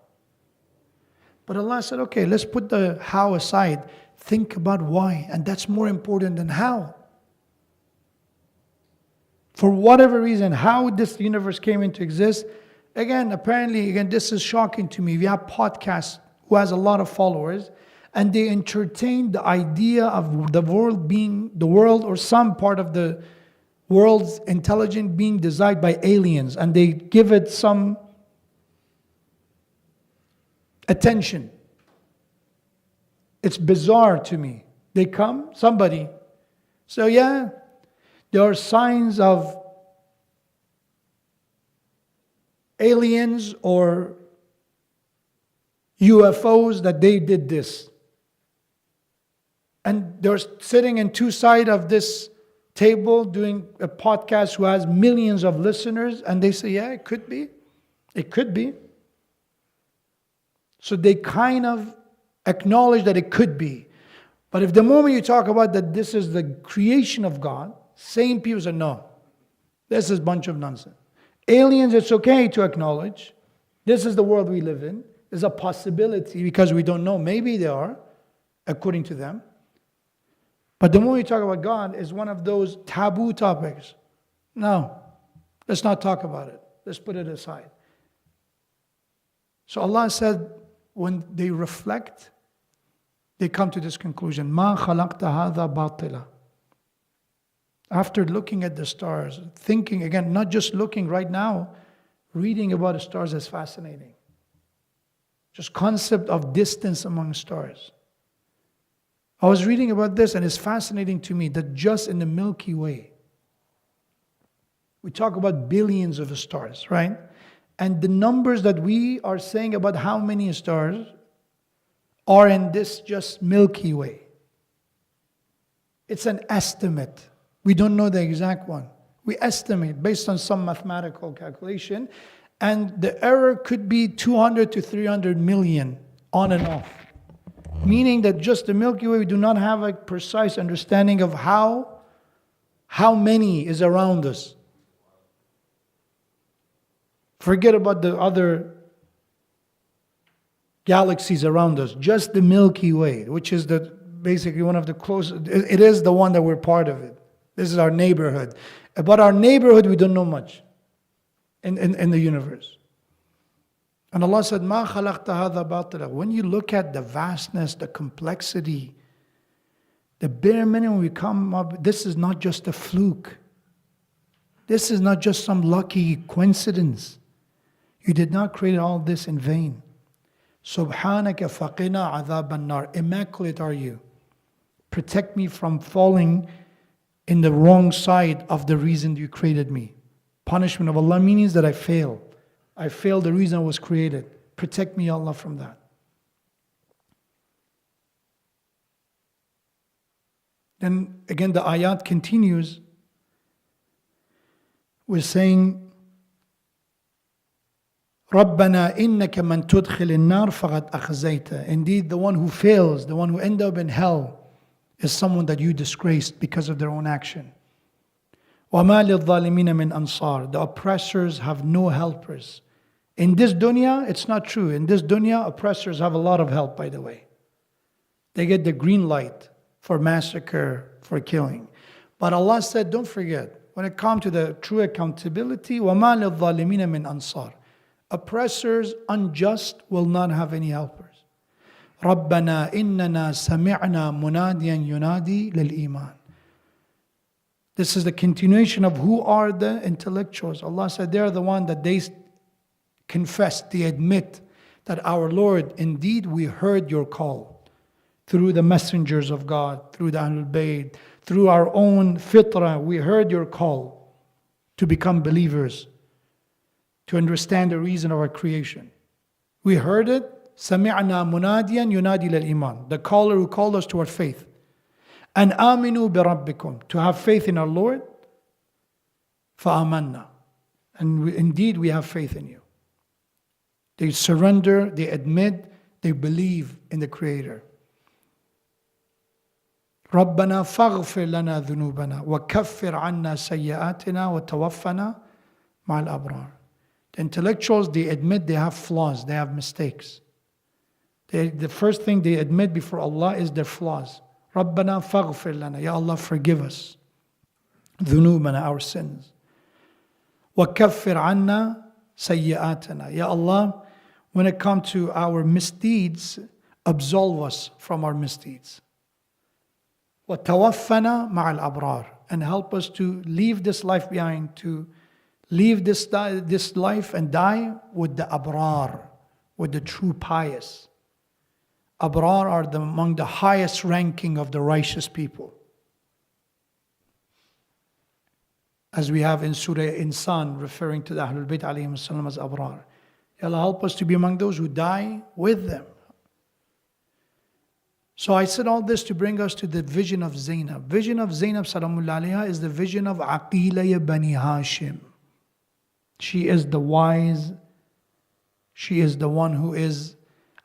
S3: But Allah said, okay, let's put the how aside. Think about why. And that's more important than how. For whatever reason, how this universe came into existence. Again, apparently, this is shocking to me. We have podcasts who has a lot of followers, and they entertain the idea of the world or some part of the world's intelligence being designed by aliens, and they give it some attention. It's bizarre to me. They come, somebody. So yeah, there are signs of aliens or UFOs that they did this. And they're sitting in two sides of this table doing a podcast who has millions of listeners, and they say, yeah, it could be. It could be. So they kind of acknowledge that it could be. But if the moment you talk about that this is the creation of God, same people say, no, this is a bunch of nonsense. Aliens, it's okay to acknowledge. This is the world we live in. There's a possibility because we don't know. Maybe they are, according to them. But the moment you talk about God is one of those taboo topics. No, let's not talk about it. Let's put it aside. So Allah said, when they reflect, they come to this conclusion. مَا خَلَقْتَ هَذَا بَاطِلًا. After looking at the stars, thinking again, not just looking right now, reading about the stars is fascinating. Just concept of distance among stars. I was reading about this and it's fascinating to me that just in the Milky Way, we talk about billions of stars, right? And the numbers that we are saying about how many stars are in this just Milky Way. It's an estimate. We don't know the exact one. We estimate based on some mathematical calculation, and the error could be 200 to 300 million on and off. Meaning that just the Milky Way, we do not have a precise understanding of how many is around us. Forget about the other galaxies around us. Just the Milky Way, which is basically one of the closest. It is the one that we're part of it. This is our neighborhood. About our neighborhood, we don't know much in the universe. And Allah said, مَا خَلَقْتَ هَذَا بَاطِلًا. When you look at the vastness, the complexity, the bare minimum we come up, this is not just a fluke. This is not just some lucky coincidence. You did not create all this in vain. Subhanaka faqina adhab an-nar. Immaculate are you. Protect me from falling in the wrong side of the reason you created me. Punishment of Allah means that I fail. I failed the reason I was created. Protect me, Allah, from that. Then again the ayat continues with saying, رَبَّنَا إِنَّكَ مَن تُدْخِلِ النَّارِ فَقَدْ أَخْزَيْتَ. Indeed, the one who fails, the one who ends up in hell, is someone that you disgraced because of their own action. وَمَا لِلظَّالِمِينَ مِنْ أَنصَارٍ. The oppressors have no helpers. In this dunya, it's not true. In this dunya, oppressors have a lot of help, by the way. They get the green light for massacre, for killing. But Allah said, don't forget, when it comes to the true accountability, وَمَا لِلظَّالِمِينَ مِنْ أَنصَارٍ. Oppressors, unjust, will not have any helpers. رَبَّنَا إِنَّنَا سَمِعْنَا مُنَادِيًا يُنَادِي لِلْإِيمَانِ. This is the continuation of who are the intellectuals. Allah said they are the one that they confess, they admit that our Lord, indeed we heard your call through the messengers of God, through the Ahlul Bayt, through our own fitrah. We heard your call to become believers, to understand the reason of our creation. We heard it. سَمِعْنَا مُنَادِيًا يُنَادِي لِلْإِيمَانِ. The caller who called us toward faith. And آمِنُوا بِرَبِّكُمْ. To have faith in our Lord. فَآمَنَّا. And indeed we have faith in you. They surrender, they admit, they believe in the Creator. رَبَّنَا فَاغْفِرْ لَنَا ذُنُوبَنَا وَكَفِّرْ عَنَّا سَيِّئَاتِنَا وَتَوَفَّنَا مَعَ الْأَبْرَارِ. The intellectuals, they admit they have flaws, they have mistakes. The first thing they admit before Allah is their flaws. رَبَّنَا فَاغْفِرْ لَنَا. Ya Allah, forgive us. ذُنُوبَنَا, our sins. وَكَفِّرْ عَنَّا سَيِّئَاتَنَا. Ya Allah, when it comes to our misdeeds, absolve us from our misdeeds. وَتَوَفَّنَا مَعَ الْأَبْرَارِ. And help us to leave this life behind, to leave this life and die with the abrar, with the true pious. Abrar are among the highest ranking of the righteous people. As we have in Surah Insan, referring to the Ahlul Bayt alayhim salam as abrar. Ya Allah, help us to be among those who die with them. So I said all this to bring us to the vision of Zainab. Vision of Zainab salamullah alayha is the vision of Aqila Bani Hashim. She is the wise. She is the one who is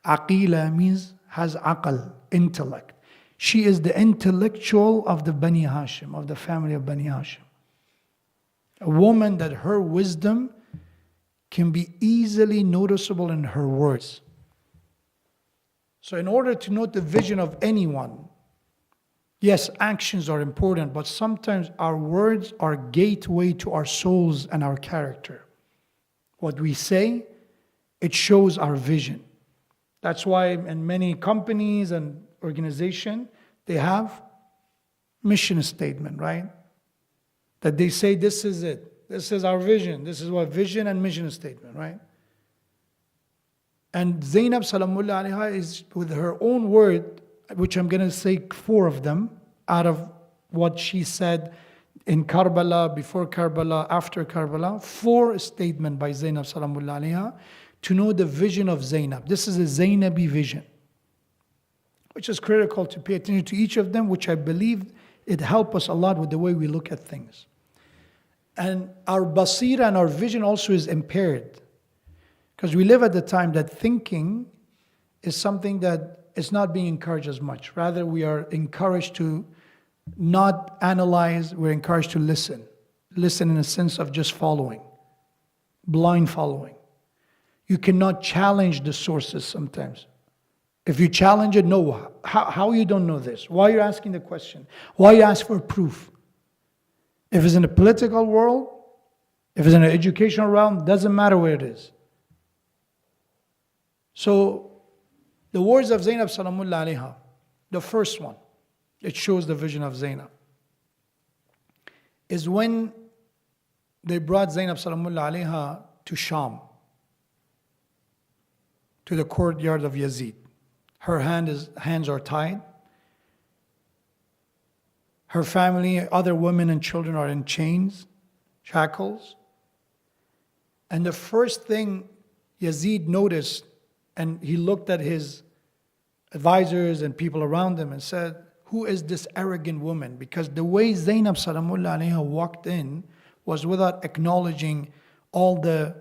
S3: Aqila, means has aql, intellect. She is the intellectual of the Bani Hashim, of the family of Bani Hashim. A woman that her wisdom can be easily noticeable in her words. So in order to note the vision of anyone, yes, actions are important, but sometimes our words are gateway to our souls and our character. What we say, it shows our vision. That's why in many companies and organizations, they have mission statement, right? That they say, this is it. This is our vision. This is what vision and mission statement, right? And Zainab salamullah alayha is with her own word, which I'm going to say 4 of them out of what she said in Karbala, before Karbala, after Karbala. 4 statements by Zainab salamullah alayha to know the vision of Zainab. This is a Zainabi vision, which is critical to pay attention to each of them, which I believe it helps us a lot with the way we look at things. And our basira and our vision also is impaired. Because we live at the time that thinking is something that is not being encouraged as much. Rather, we are encouraged to not analyze, we're encouraged to listen. Listen in a sense of just following, blind following. You cannot challenge the sources sometimes. If you challenge it, no. How you don't know this? Why are you asking the question? Why you ask for proof? If it's in the political world, if it's in the educational realm, doesn't matter where it is. So, the words of Zainab salamullah alayha, the first one, it shows the vision of Zainab, is when they brought Zainab salamullah alayha to Sham, to the courtyard of Yazid. Her hands are tied. Her family, other women and children are in chains, shackles. And the first thing Yazid noticed, and he looked at his advisors and people around him and said, who is this arrogant woman? Because the way Zainab salamullah alayha walked in was without acknowledging all the,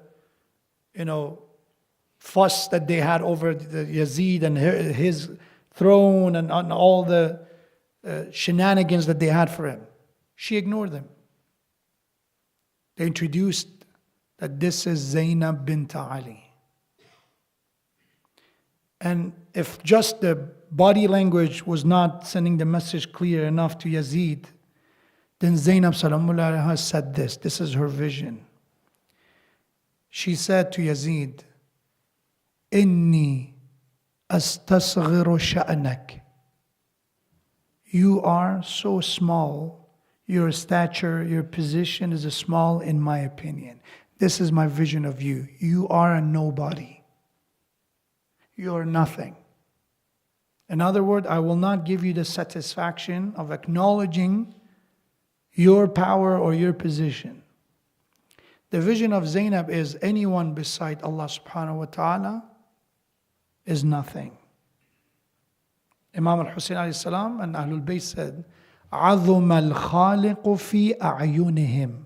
S3: fuss that they had over the Yazid and his throne and all the shenanigans that they had for him. She ignored them. They introduced that this is Zainab bint Ali. And if just the body language was not sending the message clear enough to Yazid, then Zainab salamullah alayha said this is her vision. She said to Yazid, Inni astasghiru sha'nak. You are so small. Your stature, your position is small in my opinion. This is my vision of you. You are a nobody. You are nothing. In other words, I will not give you the satisfaction of acknowledging your power or your position. The vision of Zainab is anyone beside Allah subhanahu wa ta'ala is nothing. Imam al-Hussein alayhi salam and Ahlul Bayt said, عَظُمَ الْخَالِقُ فِي أَعْيُنِهِمْ.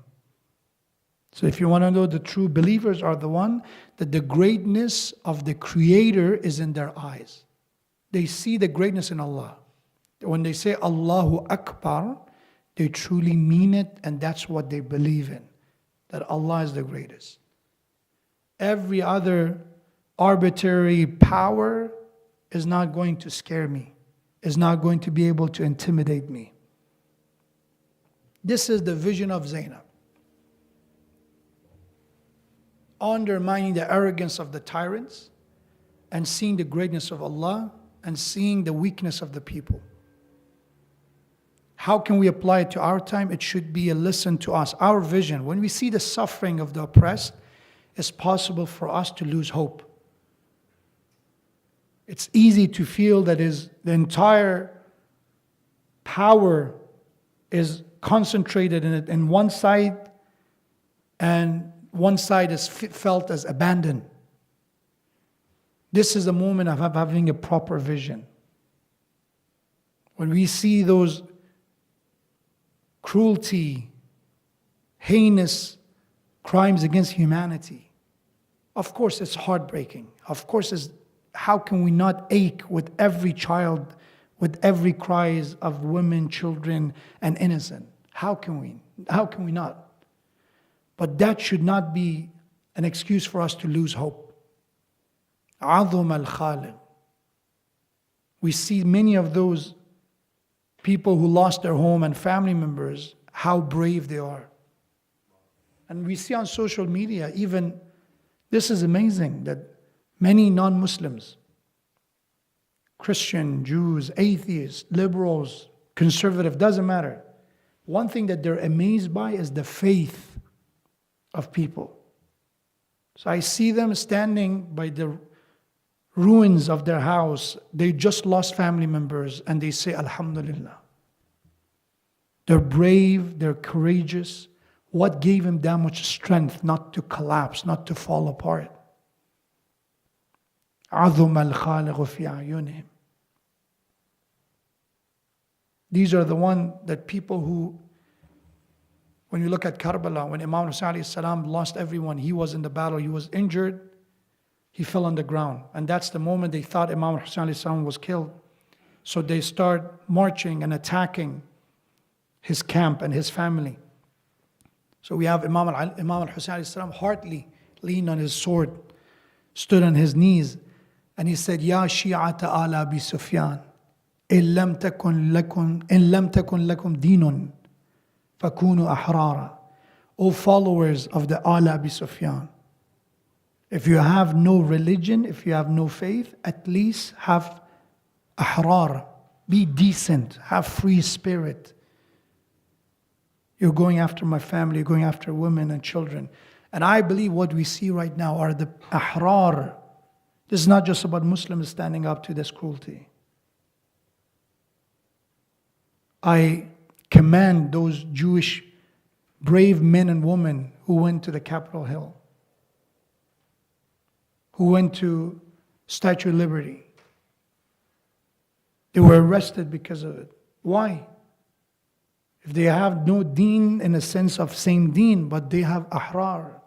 S3: So if you want to know, the true believers are the one that the greatness of the Creator is in their eyes. They see the greatness in Allah. When they say Allahu Akbar, they truly mean it, and that's what they believe in, that Allah is the greatest. Every other arbitrary power is not going to scare me, is not going to be able to intimidate me. This is the vision of Zainab. Undermining the arrogance of the tyrants and seeing the greatness of Allah and seeing the weakness of the people. How can we apply it to our time? It should be a listen to us. Our vision, when we see the suffering of the oppressed, it's possible for us to lose hope. It's easy to feel that the entire power is concentrated in one side, and one side is felt as abandoned. This is the moment of having a proper vision. When we see those cruelty, heinous crimes against humanity, of course it's heartbreaking. Of course, how can we not ache with every child, with every cries of women, children, and innocent? How can we? How can we not? But that should not be an excuse for us to lose hope. عظم الخالق. We see many of those people who lost their home and family members, how brave they are. And we see on social media, even, this is amazing, that many non-Muslims, Christian, Jews, atheists, liberals, conservative, doesn't matter. One thing that they're amazed by is the faith of people. So I see them standing by the ruins of their house. They just lost family members and they say, Alhamdulillah. They're brave, they're courageous. What gave them that much strength not to collapse, not to fall apart? عظم الخالق في أعينهم. These are the one that people who, when you look at Karbala, when Imam Hussein alayhi salam lost everyone, he was in the battle, he was injured, he fell on the ground. And that's the moment they thought Imam Hussein alayhi salam was killed. So they start marching and attacking his camp and his family. So we have Imam al-Hussein alayhi salam hardly leaned on his sword, stood on his knees, and he said, Ya Shi'ata ala Abi Sufyan, in lam takun lakum dinun, fakunu ahrara. O followers of the Ala Abi Sufyan, if you have no religion, if you have no faith, at least have ahrar, be decent, have free spirit. You're going after my family, you're going after women and children. And I believe what we see right now are the ahrar. This is not just about Muslims standing up to this cruelty. I commend those Jewish brave men and women who went to the Capitol Hill, who went to Statue of Liberty. They were arrested because of it. Why? If they have no deen in a sense of same deen, but they have ahrar.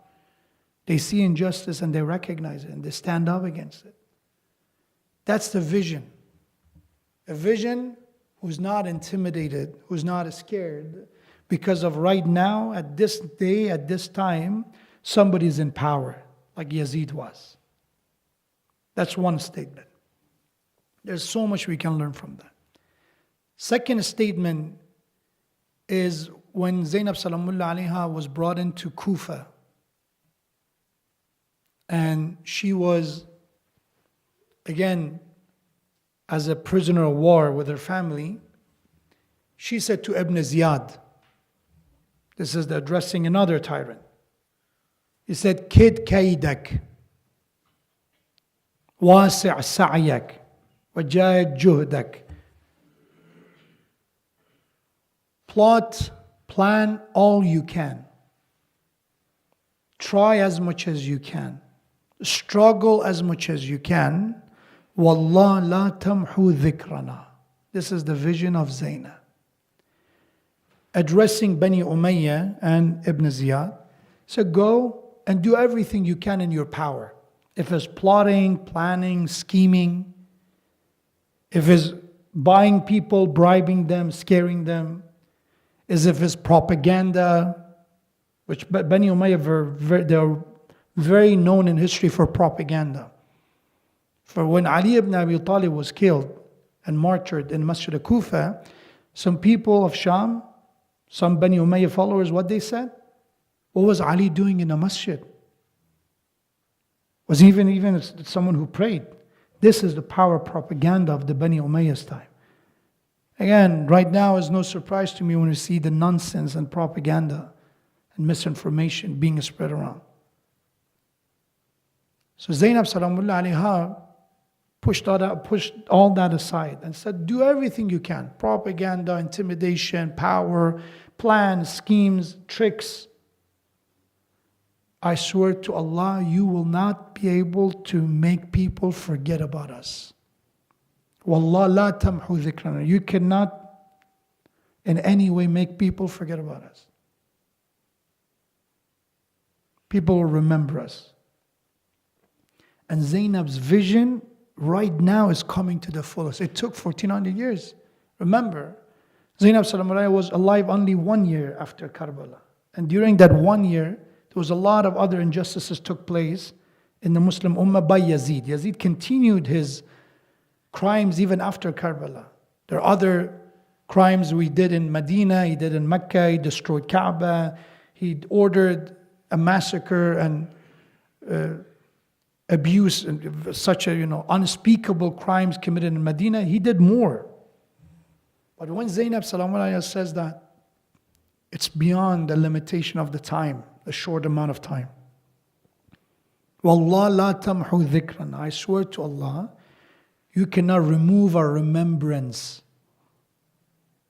S3: They see injustice and they recognize it and they stand up against it. That's the vision. A vision who's not intimidated, who's not scared, because of right now, at this day, at this time, somebody's in power, like Yazid was. That's one statement. There's so much we can learn from that. Second statement is when Zainab Salamullah Alaiha was brought into Kufa, and she was, again, as a prisoner of war with her family, she said to Ibn Ziyad, this is addressing another tyrant, he said, Kid kaidak, wasi' sa'yak, wajahid juhdak. Plot, plan all you can. Try as much as you can. Struggle as much as you can. Wallah la tamhu dhikrana. This is the vision of Zainab. Addressing Bani Umayyah and Ibn Ziyad. So go and do everything you can in your power. If it's plotting, planning, scheming, if it's buying people, bribing them, scaring them, as if it's propaganda, which Bani Umayyah they're very known in history for propaganda. For when Ali ibn Abi Talib was killed and martyred in Masjid al-Kufa, some people of Sham, some Bani Umayyah followers, what they said? What was Ali doing in a masjid? Was even someone who prayed? This is the power propaganda of the Bani Umayyah's time. Again, right now is no surprise to me when we see the nonsense and propaganda and misinformation being spread around. So Zainab Salamullah alayha pushed all that aside and said, do everything you can. Propaganda, intimidation, power, plans, schemes, tricks. I swear to Allah, you will not be able to make people forget about us. Wallah la tamhu dhikrana. You cannot in any way make people forget about us. People will remember us. And Zainab's vision right now is coming to the fullest. It took 1400 years. Remember, Zainab Salamullah was alive only 1 year after Karbala. And during that 1 year, there was a lot of other injustices took place in the Muslim Ummah by Yazid. Yazid continued his crimes even after Karbala. There are other crimes we did in Medina, he did in Mecca, he destroyed Kaaba, he ordered a massacre and abuse and such unspeakable crimes committed in Medina. He did more. But when Zainab Salamullah says that, it's beyond the limitation of the time, a short amount of time. Wallah la tamhu dhikran. I swear to Allah, you cannot remove our remembrance.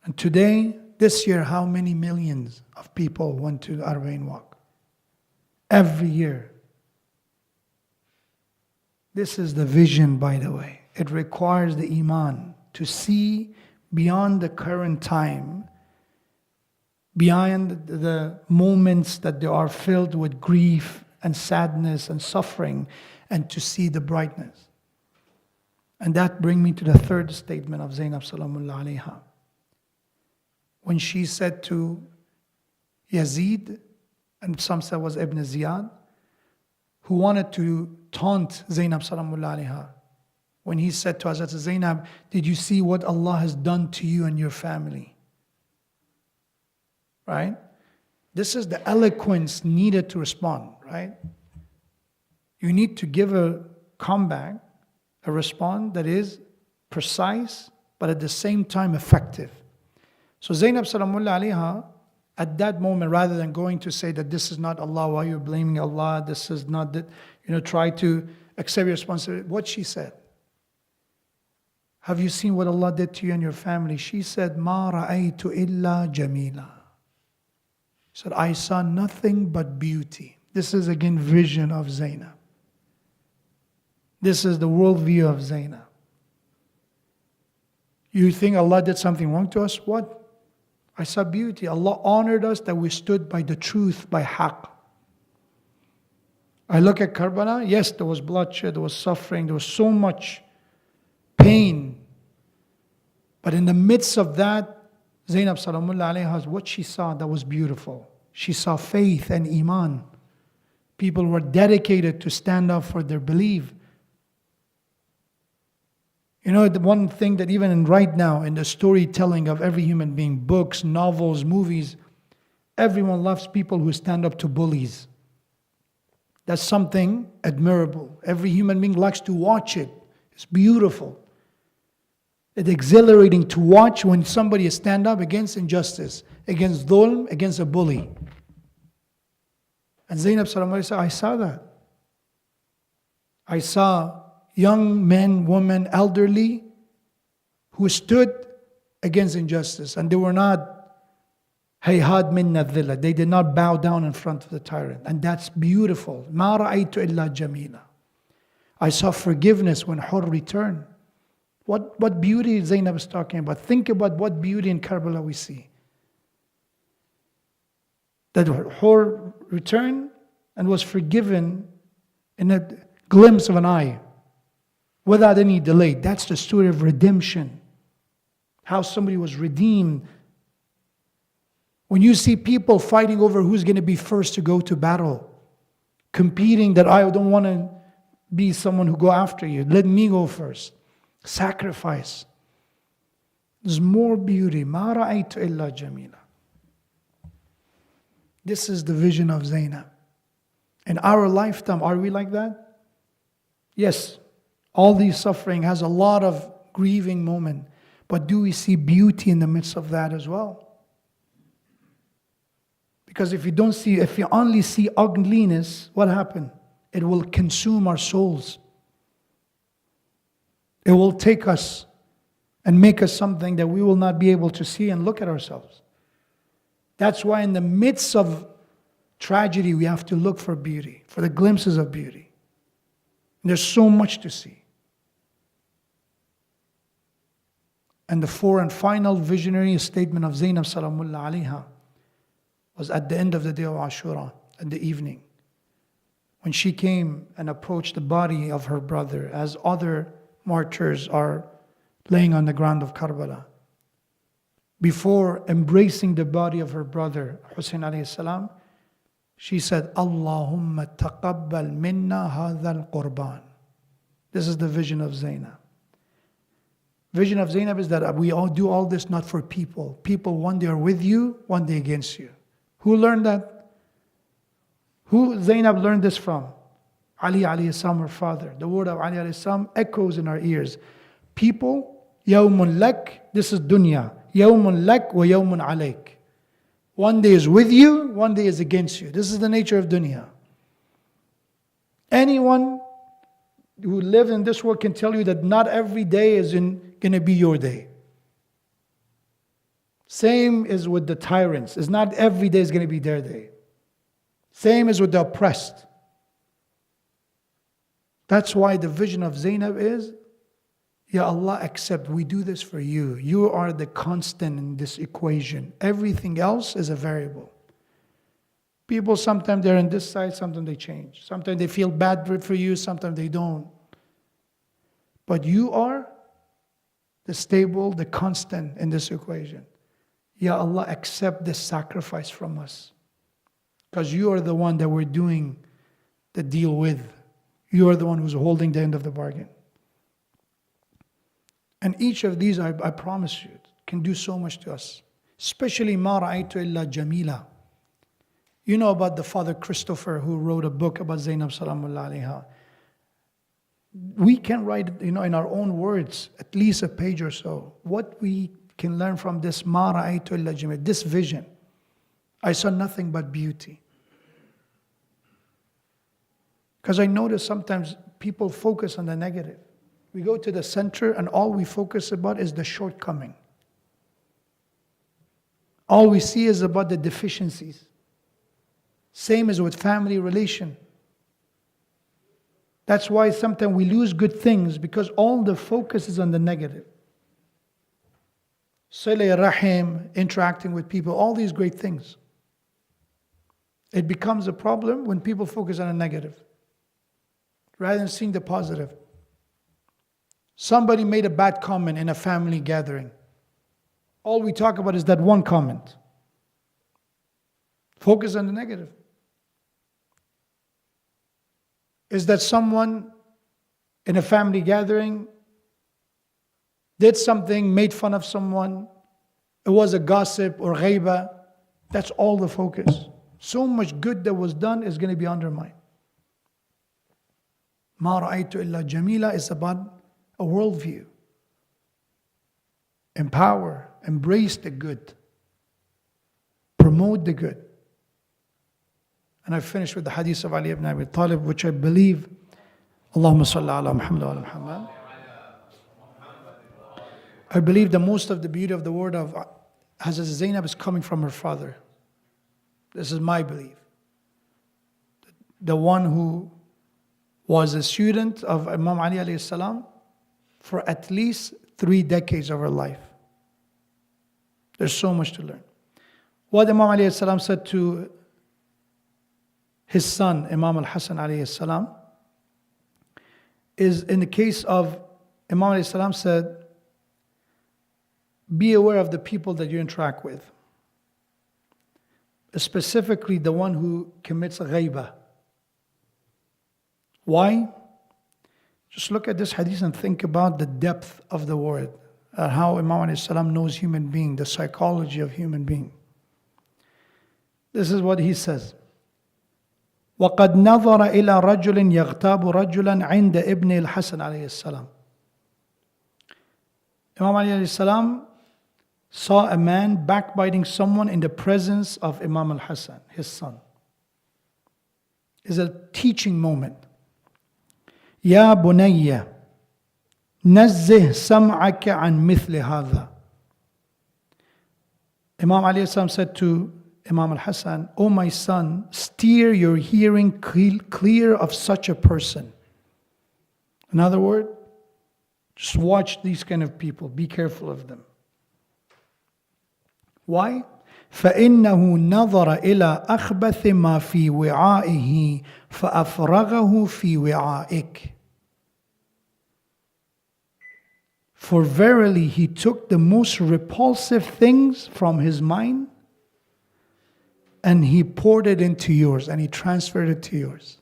S3: And today, this year, how many millions of people went to the Arba'in Walk? Every year. This is the vision, by the way. It requires the iman to see beyond the current time, beyond the moments that they are filled with grief and sadness and suffering, and to see the brightness. And that brings me to the third statement of Zainab Salamullah alayha. When she said to Yazid, and some said was Ibn Ziyad, who wanted to taunt Zainab Salamullah alayha, when he said to Hazrat Zainab, did you see what Allah has done to you and your family? Right? This is the eloquence needed to respond, right? You need to give a comeback, a response that is precise, but at the same time effective. So Zainab Salamullah alayha, at that moment, rather than going to say that this is not Allah, why you're blaming Allah, this is not that, try to accept your responsibility. What she said, have you seen what Allah did to you and your family? She said, Ma ra'aytu illa jamila. She said, I saw nothing but beauty. This is again vision of Zainab. This is the worldview of Zainab. You think Allah did something wrong to us? What? I saw beauty. Allah honored us that we stood by the truth, by haqq. I look at Karbala, yes, there was bloodshed, there was suffering, there was so much pain. But in the midst of that, Zainab Salamullah alayha, what she saw that was beautiful. She saw faith and iman. People were dedicated to stand up for their belief. The one thing that even right now in the storytelling of every human being, books, novels, movies, everyone loves people who stand up to bullies. That's something admirable. Every human being likes to watch it. It's beautiful. It's exhilarating to watch when somebody stand up against injustice, against dhulm, against a bully. And Zainab Salamullah said, I saw that. I saw young men, women, elderly, who stood against injustice. And they were not hayhad minna dhilla. They did not bow down in front of the tyrant. And that's beautiful. Ma ra'aytu illa jamila. I saw forgiveness when Hur returned. What beauty Zainab is talking about. Think about what beauty in Karbala we see. That Hur returned and was forgiven in a glimpse of an eye, without any delay. That's the story of redemption. How somebody was redeemed. When you see people fighting over who's going to be first to go to battle, competing that I don't want to be someone who go after you. Let me go first. Sacrifice. There's more beauty. ما رأيت إلا جميلة. This is the vision of Zainab. In our lifetime, are we like that? Yes. All these suffering has a lot of grieving moment. But do we see beauty in the midst of that as well? Because if you only see ugliness, what happened? It will consume our souls. It will take us and make us something that we will not be able to see and look at ourselves. That's why in the midst of tragedy, we have to look for beauty, for the glimpses of beauty. And there's so much to see. And the fourth and final visionary statement of Zainab Salamullah Alaiha was at the end of the day of Ashura, in the evening, when she came and approached the body of her brother as other martyrs are laying on the ground of Karbala. Before embracing the body of her brother, Hussein alayhi salam, she said, Allahumma taqabbal minna hadha al-qurban. This is the vision of Zainab. Vision of Zainab is that we all do all this not for people. People one day are with you, one day against you. Who learned that? Who Zainab learned this from? Ali alayhi salam, her father. The word of Ali alayhi salam echoes in our ears. People, yawmun lak, this is dunya. Yawmun lak wa yawmun alayk. One day is with you, one day is against you. This is the nature of dunya. Anyone who lives in this world can tell you that not every day is going to be your day. Same is with the tyrants. It's not every day is going to be their day. Same as with the oppressed. That's why the vision of Zainab is, Ya Allah, accept, we do this for you. You are the constant in this equation. Everything else is a variable. People, sometimes they're on this side, sometimes they change. Sometimes they feel bad for you, sometimes they don't. But you are the stable, the constant in this equation. Ya Allah, accept this sacrifice from us. Because you are the one that we're doing the deal with. You are the one who's holding the end of the bargain. And each of these, I promise you, can do so much to us. Especially مَا رَأَيْتُ إِلَّا جَمِيلًا. You know about the Father Christopher who wrote a book about Zainab Salamullah Alaiha. We can write, in our own words, at least a page or so. What we can learn from this مَا رَأَيْتُ إِلَّا جَمِيلًا, this vision. I saw nothing but beauty. Because I notice sometimes people focus on the negative. We go to the center and all we focus about is the shortcoming. All we see is about the deficiencies. Same as with family relation. That's why sometimes we lose good things because all the focus is on the negative. Sila Rahim, interacting with people, all these great things. It becomes a problem when people focus on the negative rather than seeing the positive. Somebody made a bad comment in a family gathering. All we talk about is that one comment. Focus on the negative. Is that someone in a family gathering did something, made fun of someone, it was a gossip or ghaiba, that's all the focus. So much good that was done is going to be undermined. مَا رَأَيْتُ إِلَّا جَمِيلًا is about a worldview. Empower, embrace the good, promote the good. And I finish with the hadith of Ali ibn Abi Talib, which I believe, Allahumma salli ala Muhammad wa ala Muhammad. I believe that most of the beauty of the word of Hazrat Zainab is coming from her father. This is my belief. The one who was a student of Imam Ali alayhi salam for at least 3 decades of her life. There's so much to learn. What Imam Ali alayhi salam said to his son, Imam al-Hasan alayhi salam, is in the case of Imam alayhi salam said, be aware of the people that you interact with. Specifically the one who commits ghaiba. Why? Just look at this hadith and think about the depth of the word. How Imam alayhi salam knows human being, the psychology of human being. This is what he says. وَقَدْ نَظَرَ إِلَى رَجُلٍ يَغْتَابُ رَجُلًا عِنْدَ إِبْنِ الْحَسَنِ عليه السلام. Imam alayhi salam saw a man backbiting someone in the presence of Imam al-Hasan, his son. It's a teaching moment. يَا بُنَيَّ نَزِّهْ سَمْعَكَ عَنْ مِثْلِ هَذَا. Imam alayhi salam said to Imam al-Hasan, "O my son, steer your hearing clear of such a person." In other words, just watch these kind of people. Be careful of them. Why? فَإِنَّهُ نَظَرَ إِلَىٰ أَخْبَثِ مَا فِي وِعَائِهِ فَأَفْرَغَهُ فِي وِعَائِكَ. For verily he took the most repulsive things from his mind and he poured it into yours, and he transferred it to yours.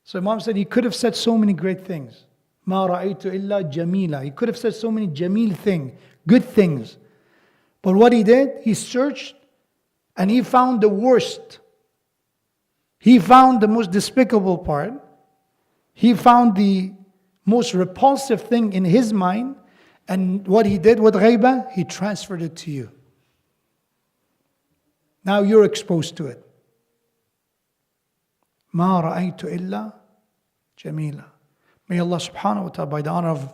S3: So Imam said he could have said so many great things. مَا رَأَيْتُ إِلَّا جَمِيلًا. He could have said so many jameel things, good things. But what he did, he searched and he found the worst. He found the most despicable part. He found the most repulsive thing in his mind. And what he did with ghaibah, he transferred it to you. Now you're exposed to it. مَا رَأَيْتُ إِلَّا جَمِيلًا. May Allah subhanahu wa ta'ala, by the honor of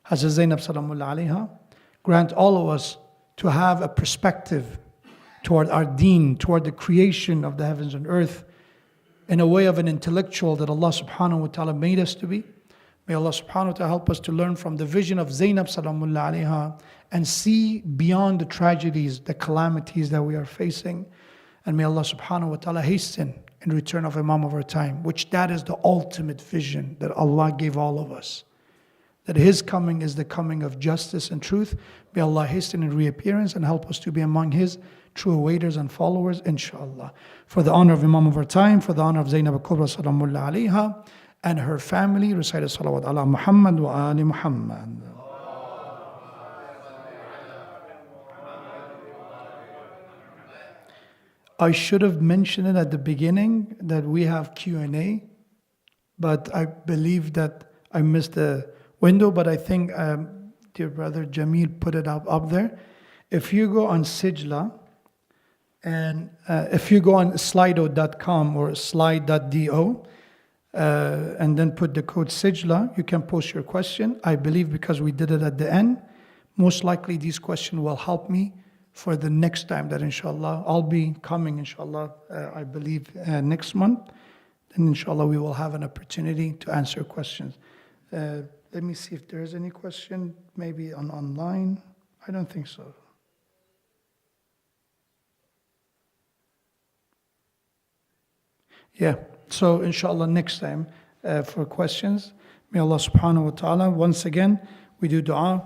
S3: Hazrat Zainab salamullah alayha, grant all of us to have a perspective toward our deen, toward the creation of the heavens and earth, in a way of an intellectual that Allah subhanahu wa ta'ala made us to be. May Allah subhanahu wa ta'ala help us to learn from the vision of Zainab salamullah alayha and see beyond the tragedies, the calamities that we are facing. And may Allah subhanahu wa ta'ala hasten in return of Imam of our time, which that is the ultimate vision that Allah gave all of us. That His coming is the coming of justice and truth. May Allah hasten in reappearance and help us to be among His true awaiters and followers, inshallah. For the honor of Imam of our time, for the honor of Zainab al-Kubra salamullah alayha, and her family, recite salawat ala Muhammad wa ali Muhammad. I should have mentioned it at the beginning that we have Q&A, but I believe that I missed the window, but I think dear brother Jamil put it up there. If you go on Sijla, and if you go on slido.com or slide.do, and then put the code Sijla, you can post your question. I believe because we did it at the end, most likely these questions will help me for the next time that inshallah I'll be coming inshallah, I believe next month. Then inshallah we will have an opportunity to answer questions. Let me see if there's any question, maybe online. I don't think so. Yeah, so inshallah next time for questions. May Allah subhanahu wa ta'ala, once again, we do dua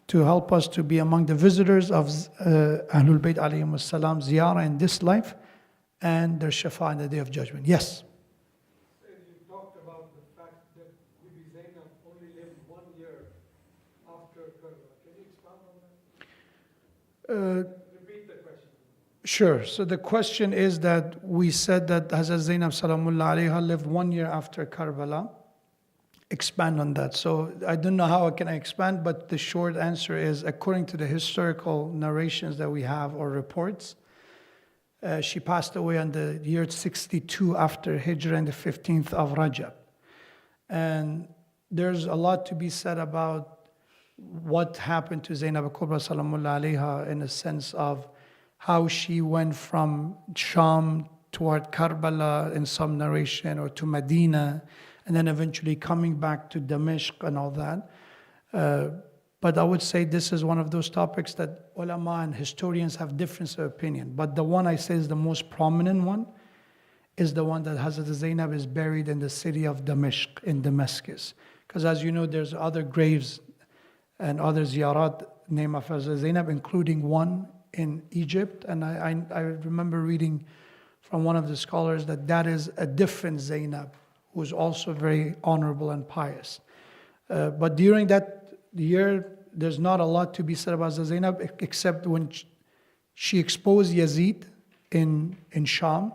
S3: to help us to be among the visitors of Ahlul Bayt alayhim as-salam ziyarah in this life and their shafa in the Day of Judgment. Yes?
S4: You talked about the fact that Bibi Zainab only lived 1 year after Karbala. Can you expound on that? Repeat the question.
S3: Sure. So the question is that we said that Hazrat Zainab salamullah alayha lived 1 year after Karbala. Expand on that. So I don't know how I can expand, but the short answer is, according to the historical narrations that we have or reports, she passed away on the year 62 after Hijrah and the 15th of Rajab. And there's a lot to be said about what happened to Zainab al-Kubra salamullah alayha in a sense of how she went from Sham toward Karbala in some narration, or to Medina, and then eventually coming back to Damascus and all that. But I would say this is one of those topics that ulama and historians have difference of opinion. But the one I say is the most prominent one is the one that Hazrat Zainab is buried in the city of Damascus, in Damascus. Because as you know, there's other graves and other ziyarat named of Hazrat Zainab, including one in Egypt. And I remember reading from one of the scholars that that is a different Zainab, who's also very honorable and pious. But during that year, there's not a lot to be said about Zainab, except when she exposed Yazid in Sham.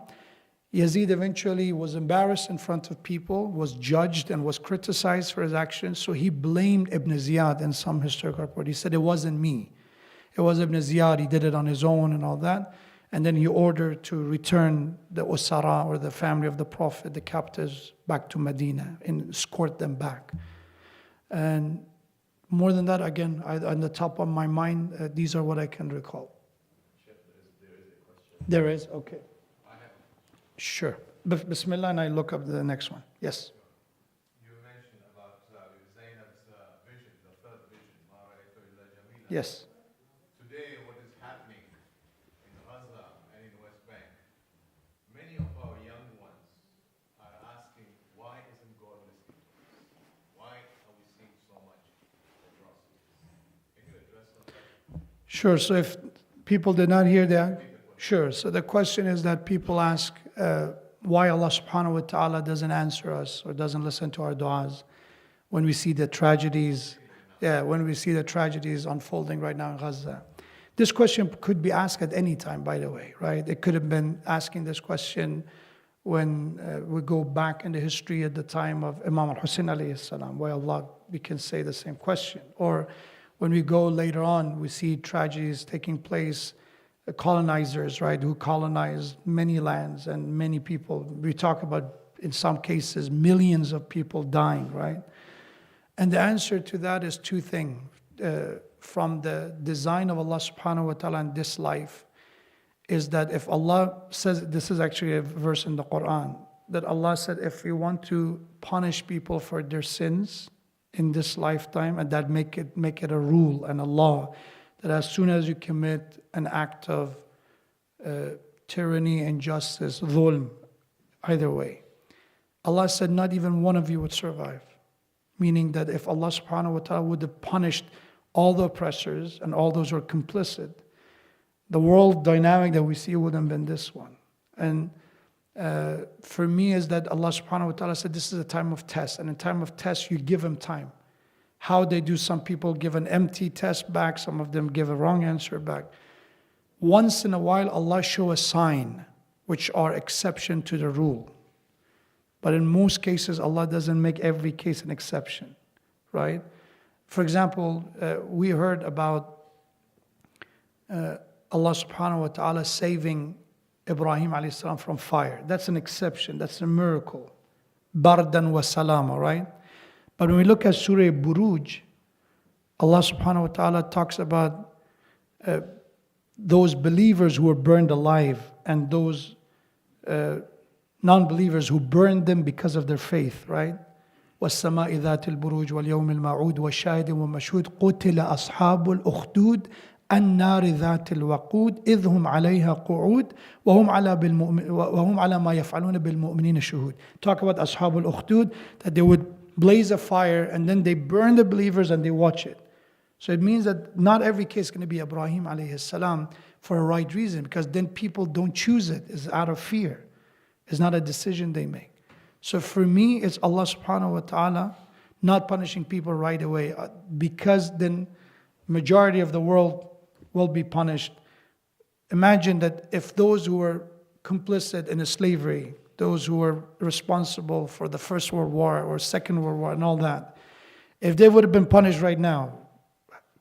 S3: Yazid eventually was embarrassed in front of people, was judged and was criticized for his actions. So he blamed Ibn Ziyad in some historical report. He said, it wasn't me. It was Ibn Ziyad. He did it on his own and all that. And then he ordered to return the Usara, or the family of the Prophet, the captives, back to Medina and escort them back. And more than that, again, on the top of my mind, these are what I can recall.
S5: Sheikh, there is a question.
S3: There is? Okay.
S5: I have.
S3: Sure. Bismillah, and I look up the next one. Yes.
S5: You mentioned about Zainab's vision, the third vision, Ma ra'aytu illa jamila.
S3: Yes.
S5: Today, what is happening in Gaza and in West Bank, many of our young ones are asking, why isn't God listening to us? Why are we seeing so much atrocities? Can you address that?
S3: Sure. So if people did not hear that, sure. So the question is that people ask why Allah subhanahu wa ta'ala doesn't answer us or doesn't listen to our du'as when we see the tragedies, when we see the tragedies unfolding right now in Gaza. This question could be asked at any time, by the way, right? It could have been asking this question when we go back in the history at the time of Imam al-Hussein alayhi salam, why Allah, we can say the same question. Or when we go later on, we see tragedies taking place, colonizers, right, who colonized many lands and many people. We talk about, in some cases, millions of people dying, right? And the answer to that is two things. From the design of Allah subhanahu wa ta'ala in this life, is that if Allah says, this is actually a verse in the Quran, that Allah said, if you want to punish people for their sins in this lifetime, and that make it a rule and a law, that as soon as you commit an act of tyranny, injustice, dhulm, either way, Allah said not even one of you would survive. Meaning that if Allah subhanahu wa ta'ala would have punished all the oppressors and all those who are complicit, the world dynamic that we see wouldn't have been this one. And for me is that Allah subhanahu wa ta'ala said this is a time of test, and in time of test you give them time. How they do, some people give an empty test back, some of them give a wrong answer back. Once in a while Allah show a sign which are exception to the rule. But in most cases Allah doesn't make every case an exception, right? For example, we heard about Allah subhanahu wa ta'ala saving Ibrahim alayhi salam from fire. That's an exception, that's a miracle. Bardan wa salama, right? But when we look at Surah Buruj, Allah subhanahu wa ta'ala talks about those believers who were burned alive and those non-believers who burned them because of their faith, right? وَالسَّمَاءِ ذَاتِ الْبُرُوجِ وَالْيَوْمِ الْمَوْعُودِ وَالشَّاهِدِ وَالْمَشْهُودِ قُتِلَ أَصْحَابُ الْأُخْدُودِ النَّارِ ذَاتِ الْوَقُودِ إِذْ هُمْ عَلَيْهَا قُعُودٌ وَهُمْ عَلَى مَا يَفْعَلُونَ بِالْمُؤْمِنِينَ شُهُودٌ. Talk about Ashab al-Ukhdud, that they would blaze a fire and then they burn the believers and they watch it. So it means that not every case is going to be Ibrahim alayhi salam for a right reason, because then people don't choose it. It's out of fear. It's not a decision they make. So for me, it's Allah subhanahu wa ta'ala not punishing people right away, because then majority of the world will be punished. Imagine that if those who were complicit in slavery, those who were responsible for the First World War or Second World War and all that, if they would have been punished right now,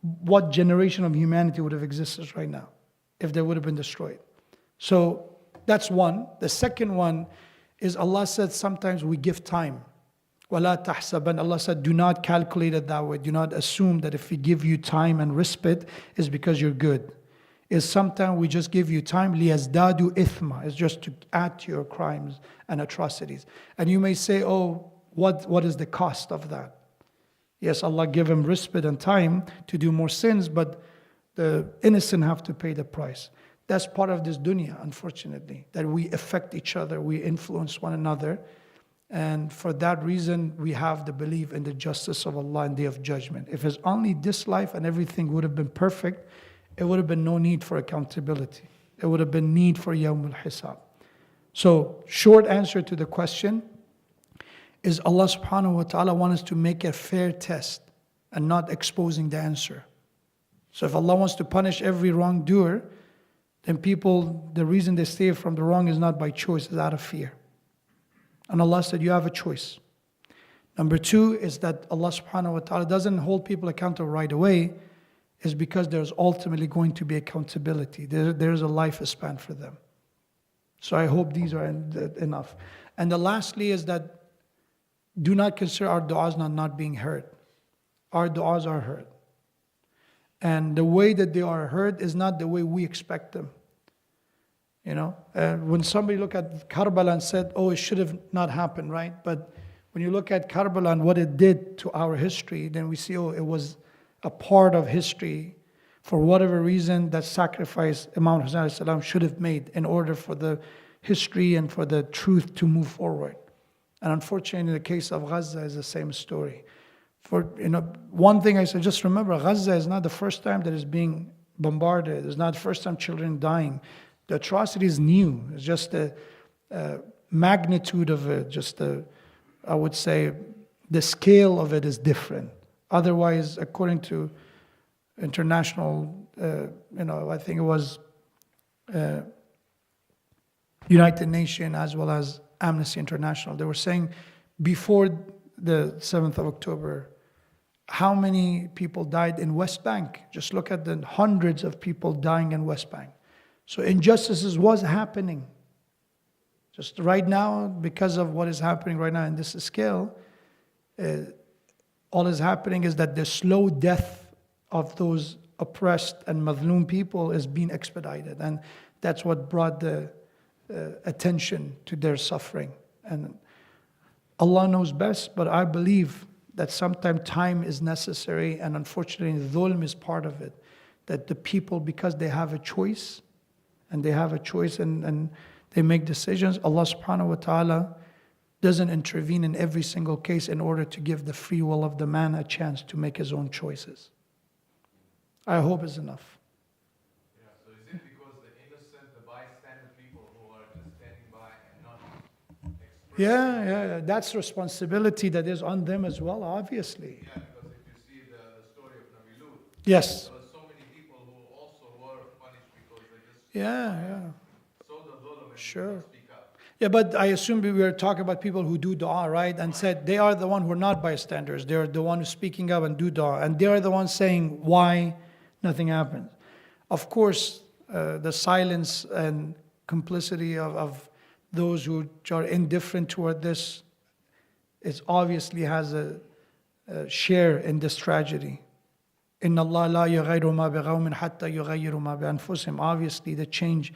S3: what generation of humanity would have existed right now if they would have been destroyed? So that's one. The second one is Allah said sometimes we give time. وَلَا تَحْسَبَنَّ. Allah said, do not calculate it that way. Do not assume that if we give you time and respite, it's because you're good. Is sometimes we just give you time, لِيَزْدَادُوا إِثْمًا. It's just to add to your crimes and atrocities. And you may say, oh, what is the cost of that? Yes, Allah give him respite and time to do more sins, but the innocent have to pay the price. That's part of this dunya, unfortunately, that we affect each other, we influence one another. And for that reason, we have the belief in the justice of Allah in the Day of Judgment. If it's only this life and everything would have been perfect, it would have been no need for accountability. It would have been need for Yawm al-Hisab. So, short answer to the question is Allah subhanahu wa ta'ala wants us to make a fair test and not exposing the answer. So if Allah wants to punish every wrongdoer, then people, the reason they stay from the wrong is not by choice, it's out of fear. And Allah said, you have a choice. Number two is that Allah subhanahu wa ta'ala doesn't hold people accountable right away, is because there's ultimately going to be accountability. There's a lifespan for them. So I hope these are enough. And the lastly is that do not consider our du'as not being heard. Our du'as are heard. And the way that they are heard is not the way we expect them. You know, when somebody look at Karbala and said, oh, it should have not happened, right? But when you look at Karbala and what it did to our history, then we see, oh, it was a part of history. For whatever reason, that sacrifice Imam Hussein should have made in order for the history and for the truth to move forward. And unfortunately, in the case of Gaza, is the same story. For one thing I said, just remember, Gaza is not the first time that it's being bombarded. It's not the first time children dying. The atrocity is new. It's just the magnitude of it, I would say, the scale of it is different. Otherwise, according to international, I think it was United Nations as well as Amnesty International, they were saying before the 7th of October, how many people died in West Bank? Just look at the hundreds of people dying in West Bank. So injustices was happening. Just right now, because of what is happening right now in this scale, all is happening is that the slow death of those oppressed and Mazloom people is being expedited. And that's what brought the attention to their suffering. And Allah knows best, but I believe that sometimes time is necessary, and unfortunately dhulm is part of it. That the people, because they have a choice, and they make decisions, Allah subhanahu wa ta'ala doesn't intervene in every single case in order to give the free will of the man a chance to make his own choices. I hope it's enough.
S5: Yeah, so is it because the innocent, the bystander people who are just standing by and not expressing?
S3: Yeah, that's responsibility that is on them as well, obviously.
S5: Yeah, because if you see the story of Nabi Lut,
S3: Yes.
S5: there were so many people who also were punished because they just
S3: Yeah.
S5: saw the dhulm and
S3: Sure.
S5: did not speak up.
S3: Yeah, but I assume we were talking about people who do dua, right? And said they are the one who are not bystanders. They're the one who's speaking up and do dua. And they are the ones saying why nothing happens. Of course, the silence and complicity of those who are indifferent toward this obviously has a share in this tragedy. إِنَّ اللَّهَ لَا يُغَيِّرُ مَا بِقَوْمٍ حَتَّى يُغَيِّرُوا مَا بِأَنفُسِهِمْ. Obviously, the change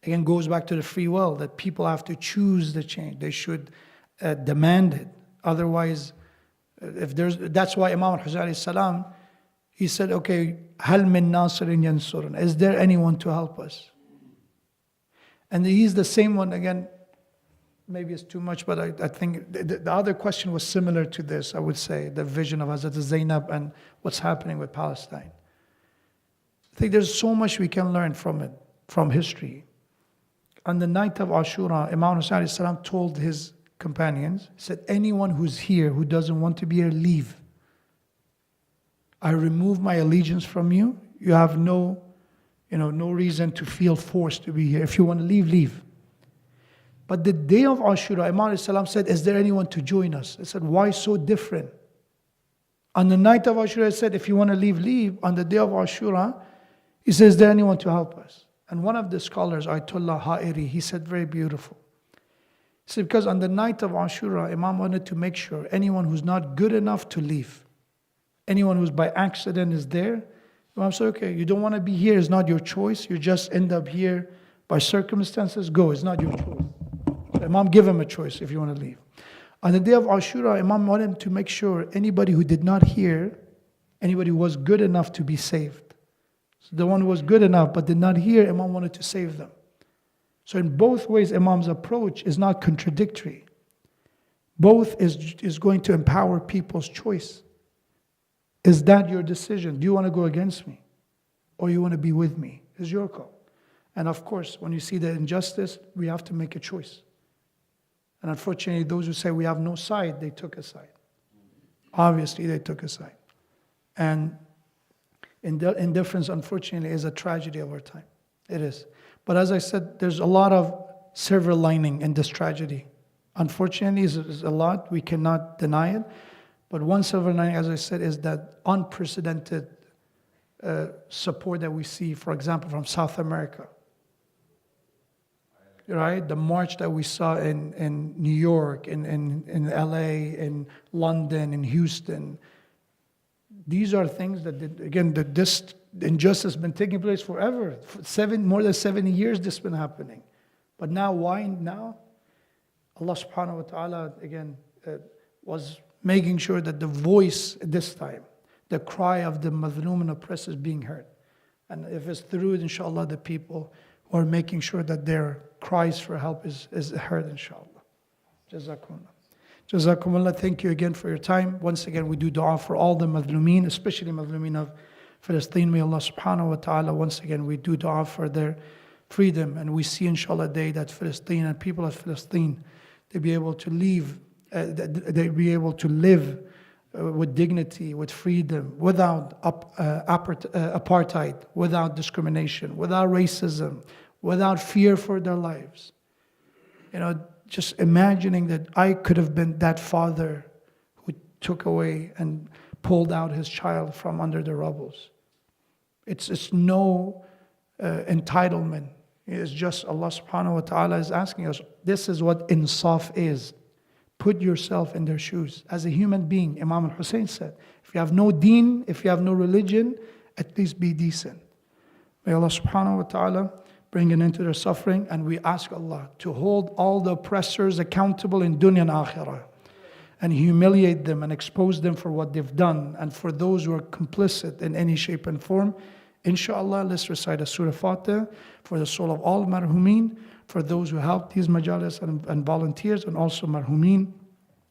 S3: again goes back to the free will, that people have to choose the change. They should demand it. Otherwise, that's why Imam Hussein alayhi salam, he said, okay, هَلْ مِن نَاصِرٍ يَنْصُرُنَا? Is there anyone to help us? And he's the same one, again, maybe it's too much, but I think the other question was similar to this, I would say, the vision of Hazrat Zainab and what's happening with Palestine. I think there's so much we can learn from it, from history. On the night of Ashura, Imam Hussein alayhi salam told his companions, he said, anyone who's here who doesn't want to be here, leave. I remove my allegiance from you. You have no reason to feel forced to be here. If you want to leave, leave. But the day of Ashura, Imam alayhi salam said, is there anyone to join us? I said, why so different? On the night of Ashura, he said, if you want to leave, leave. On the day of Ashura, he says, is there anyone to help us? And one of the scholars, Ayatollah Ha'iri, he said very beautiful. He said, because on the night of Ashura, Imam wanted to make sure anyone who's not good enough to leave, anyone who's by accident is there, Imam said, okay, you don't want to be here, it's not your choice, you just end up here by circumstances, go, it's not your choice. So Imam gave him a choice if you want to leave. On the day of Ashura, Imam wanted to make sure anybody who did not hear, anybody who was good enough to be saved. So the one who was good enough but did not hear, Imam wanted to save them. So in both ways, Imam's approach is not contradictory. Both is going to empower people's choice. Is that your decision? Do you want to go against me? Or you want to be with me? It's your call. And of course, when you see the injustice, we have to make a choice. And unfortunately, those who say we have no side, they took a side. Obviously, they took a side. And indifference, unfortunately, is a tragedy of our time. It is. But as I said, there's a lot of silver lining in this tragedy. Unfortunately, it's a lot. We cannot deny it. But one silver lining, as I said, is that unprecedented support that we see, for example, from South America. Right? The march that we saw in New York, in LA, in London, in Houston. These are things that, this injustice has been taking place forever. More than 70 years this has been happening. But now, why now? Allah subhanahu wa ta'ala, again, was making sure that the voice this time, the cry of the mazloom and oppressed is being heard. And if it's through it, inshallah, the people who are making sure that their cries for help is heard, inshallah. Jazakumullah. Jazakumullah, thank you again for your time. Once again, we do dua for all the mazlumeen, especially mazlumeen of Palestine. May Allah subhanahu wa ta'ala, once again, we do dua for their freedom. And we see, inshallah, a day that Palestine and people of Palestine, they be able to live with dignity, with freedom, without apartheid, without discrimination, without racism, without fear for their lives. Just imagining that I could have been that father who took away and pulled out his child from under the rubbles. It's no entitlement. It's just Allah subhanahu wa ta'ala is asking us, this is what insaf is. Put yourself in their shoes. As a human being, Imam al-Hussein said, if you have no deen, if you have no religion, at least be decent. May Allah subhanahu wa ta'ala bring an end to their suffering, and we ask Allah to hold all the oppressors accountable in dunya and akhirah, and humiliate them and expose them for what they've done, and for those who are complicit in any shape and form. Inshallah, let's recite a Surah Fatiha for the soul of all marhumin, for those who helped these majalis and volunteers, and also marhumin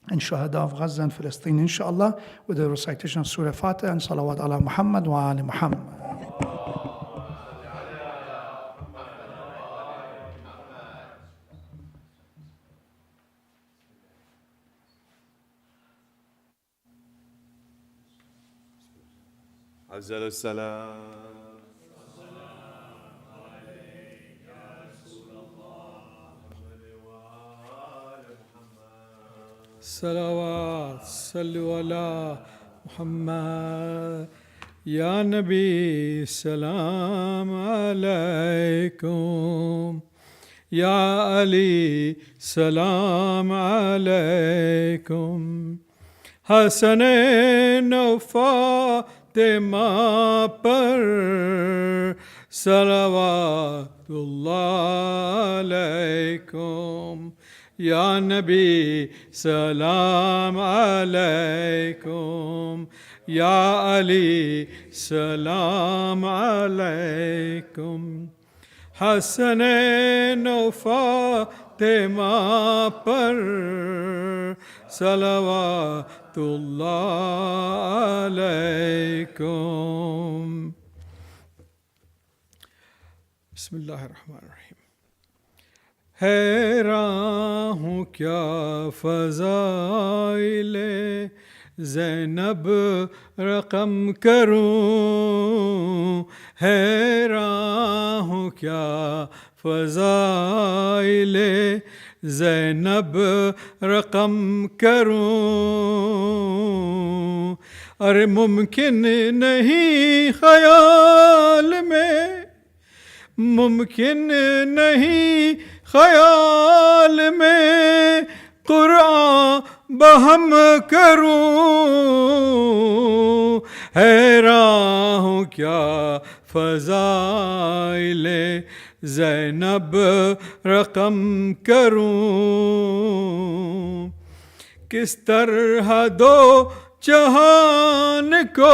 S3: and shuhada of Gaza and Palestine, inshallah, with the recitation of Surah Fatiha and salawat ala Muhammad wa ali Muhammad.
S5: أفضل السلام
S4: صلوات صلوا على محمد يا نبي سلام عليكم يا علي سلام عليكم حسنين فاطمہ پر صلواتullah علیکم یا نبی سلام علیکم یا علی سلام علیکم حسنین و فاطمہ پر صلواتullah علیکم بسم اللہ الرحمن الرحیم حیران ہوں کیا فضائل زینب رقم کروں حیران ہوں کیا فضائل زینب رقم کروں ارے ممکن نہیں خیال میں ممکن نہیں خیال میں قرآن بہم کروں حیران ہوں کیا فضائل زینب رقم کروں کس طرح دو جہان کو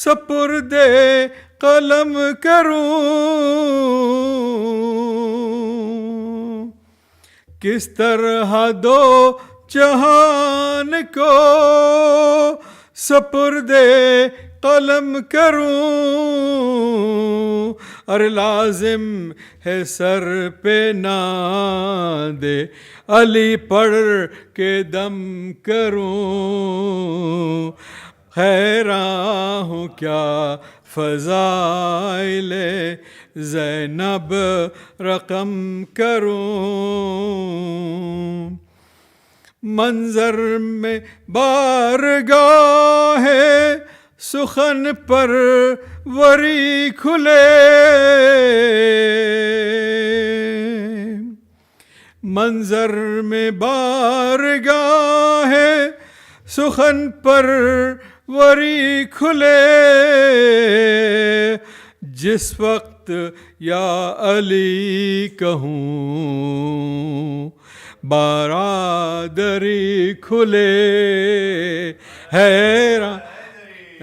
S4: سپرد قلم کروں کس طرح دو جہان کو سپرد قلم کروں
S6: اور لازم ہے سر پہ نہ دے علی پڑھ کے دم کروں حیران ہوں کیا فضائل زینب رقم کروں منظر میں بارگاہ سخن پر وری کھلے منظر میں بارگاہ سخن پر وری کھلے جس وقت یا علی کہوں برادری کھلے حیران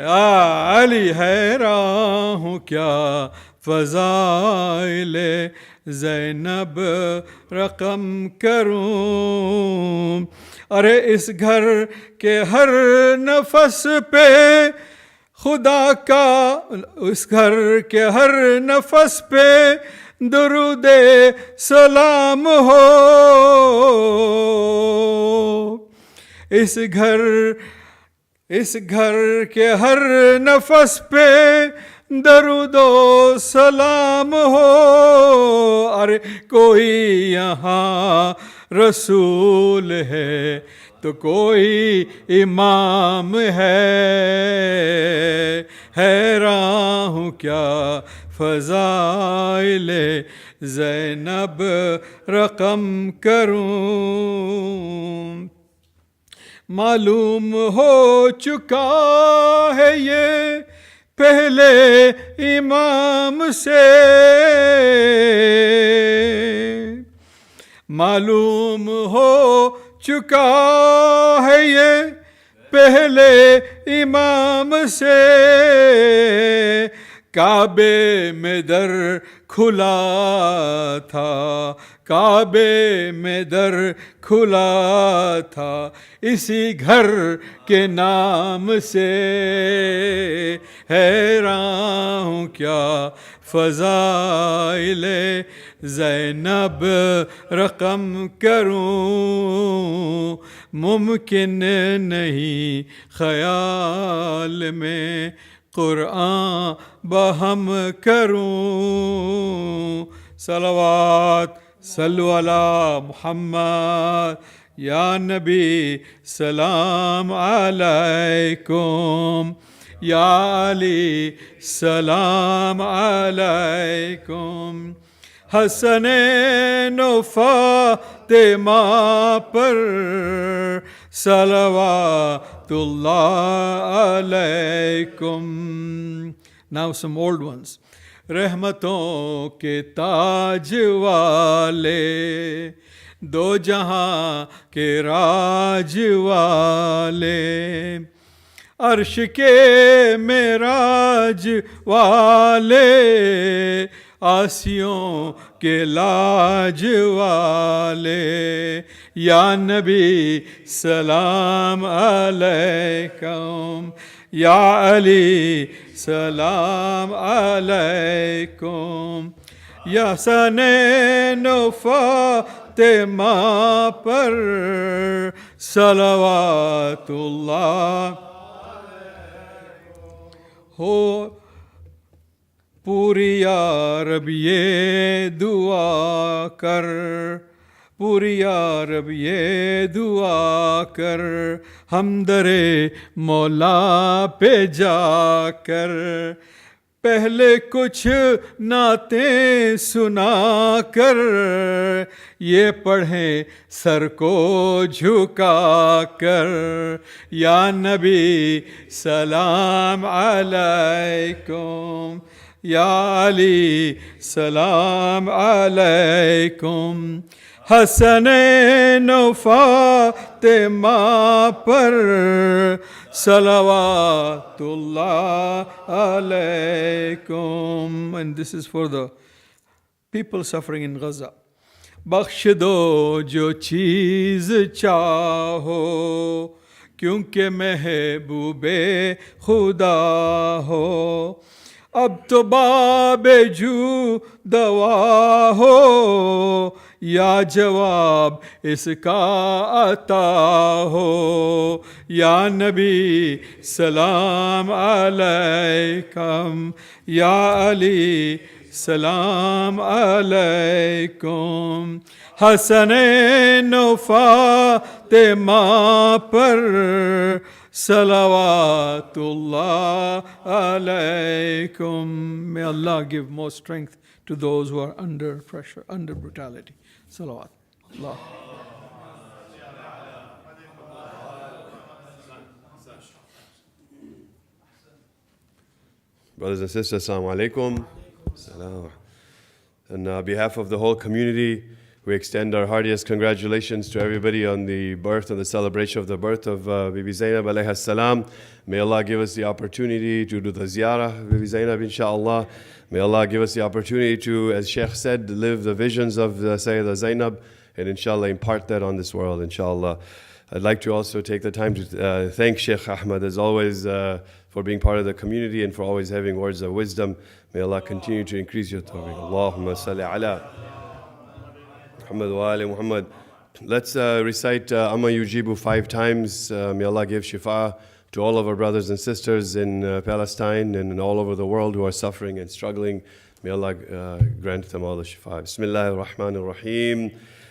S6: علی حیران ہوں کیا فضائل زینب رقم کروں ارے اس گھر کے ہر نفس پہ خدا کا اس گھر کے ہر نفس پہ درود سلام ہو اس گھر کے ہر نفس پہ درود و سلام ہو ارے کوئی یہاں رسول ہے تو کوئی امام ہے حیران ہوں کیا فضائل زینب رقم کروں معلوم ہو چکا ہے یہ پہلے امام سے معلوم ہو چکا ہے یہ پہلے امام سے کعبے میں در کھلا تھا کعبے میں در کھلا تھا اسی گھر کے نام سے حیران ہوں کیا فضائل زینب رقم کروں ممکن نہیں خیال میں قرآن بہم کروں صلوات صلو علی محمد یا نبی سلام علیکم یا علی سلام علیکم حسنین و فاطمہ پر صلوات اللہ علیکم. Now some old ones. رحمتوں کے تاج والے دو جہاں کے راج والے عرش کے معراج والے آسیوں کے لاج والے یا نبی سلام علیکم یا علی سلام علیکم یا حسنین و فاطمہ پر صلوات اللہ ہو پوری یا رب یہ دعا کر پوری یا رب یہ دعا کر ہم درے مولا پہ جا کر پہلے کچھ نعتیں سنا کر یہ پڑھیں سر کو جھکا کر یا نبی سلام علیکم یا علی سلام علیکم حسنین و فاطمہ پر صلوات اللہ علیکم. And this is for the people suffering in Gaza. بخش دو جو چیز چاہو کیونکہ محبوب خدا ہو अब तो बाबे जू दवा हो या जवाब इसका अता हो या नबी सलाम अलैकुम या अली सलाम अलैकुम हसनैन फातिमा पर Salawatullah alaykum. May Allah give more strength to those who are under pressure, under brutality. Salawat. Allah.
S7: Brothers and sisters, assalamu alaikum. Salam. On behalf of the whole community, we extend our heartiest congratulations to everybody on the birth and the celebration of the birth of Bibi Zainab alayha salam. May Allah give us the opportunity to do the ziyarah of Bibi Zainab, inshallah. May Allah give us the opportunity to, as Sheikh said, live the visions of Sayyeda Zainab and inshallah impart that on this world, inshallah. I'd like to also take the time to thank Sheikh Ahmad as always for being part of the community and for always having words of wisdom. May Allah continue to increase your tawfiq. Allahumma salli ala Muhammad wa ali Muhammad. Let's recite Amma Yujibu 5 times. May Allah give shifa to all of our brothers and sisters in Palestine and all over the world who are suffering and struggling. May Allah grant them all the shifa. Bismillah ar-Rahman ar-Rahim.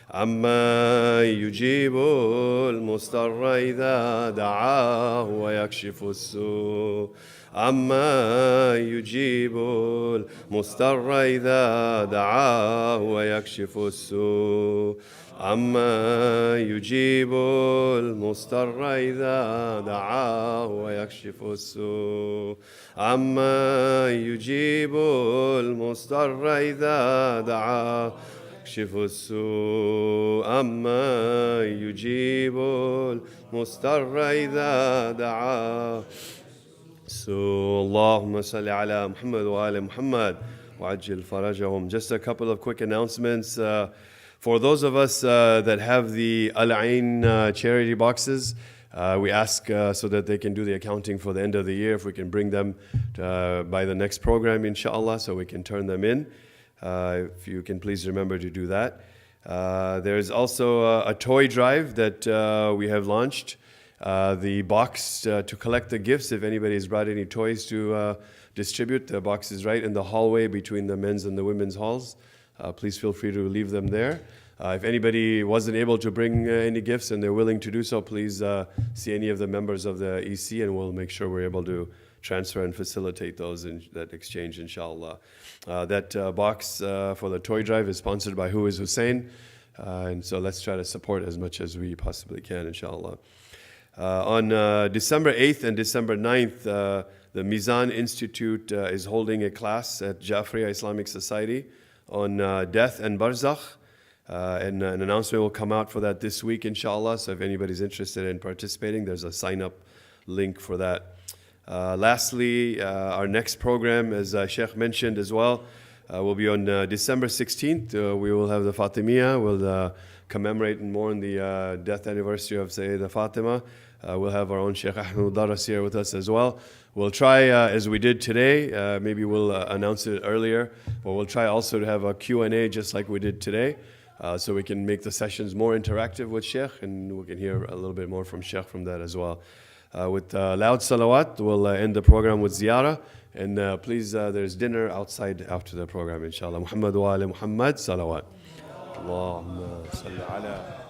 S7: Amma yujibu al-mustarra idha da'ahu wa yakshifu as-su. Amma yujibu al-mustarra idha da'ahu wa yakshifu as-su. Amma yujibu al-mustarra idha da'ahu wa yakshifu as-su. Amma yujibu al-mustarra idha da'ahu يكشف السوء أما يجيب المضطر إذا دعاه اللهم صل على محمد وآل محمد وعجل فرجهم. Just a couple of quick announcements. For those of us that have the Al-Ain charity boxes, we ask so that they can do the accounting for the end of the year, if we can bring them by the next program, inshallah, so we can turn them in. If you can please remember to do that. There's also a toy drive that we have launched. The box to collect the gifts, if anybody has brought any toys to distribute, the box is right in the hallway between the men's and the women's halls. Please feel free to leave them there. If anybody wasn't able to bring any gifts and they're willing to do so, please see any of the members of the EC and we'll make sure we're able to transfer and facilitate those in that exchange, inshallah. That box for the toy drive is sponsored by Who is Hussein, and so let's try to support as much as we possibly can, inshallah. On December 8th and December 9th, the Mizan Institute is holding a class at Jafriya Islamic Society on death and barzakh, and an announcement will come out for that this week, inshallah. So if anybody's interested in participating, there's a sign-up link for that. Lastly, our next program, as Sheikh mentioned as well, will be on December 16th. We will have the Fatimiyya. We'll commemorate more on the death anniversary of Sayyeda Fatima. We'll have our own Sheikh Ahmad Moderras here with us as well. We'll try, as we did today, maybe we'll announce it earlier, but we'll try also to have a Q&A just like we did today, so we can make the sessions more interactive with Sheikh, and we can hear a little bit more from Sheikh from that as well. With loud salawat, we'll end the program with ziyarah. And please, there's dinner outside after the program, inshallah. Muhammad wa ali Muhammad, salawat. Allahumma salli ala.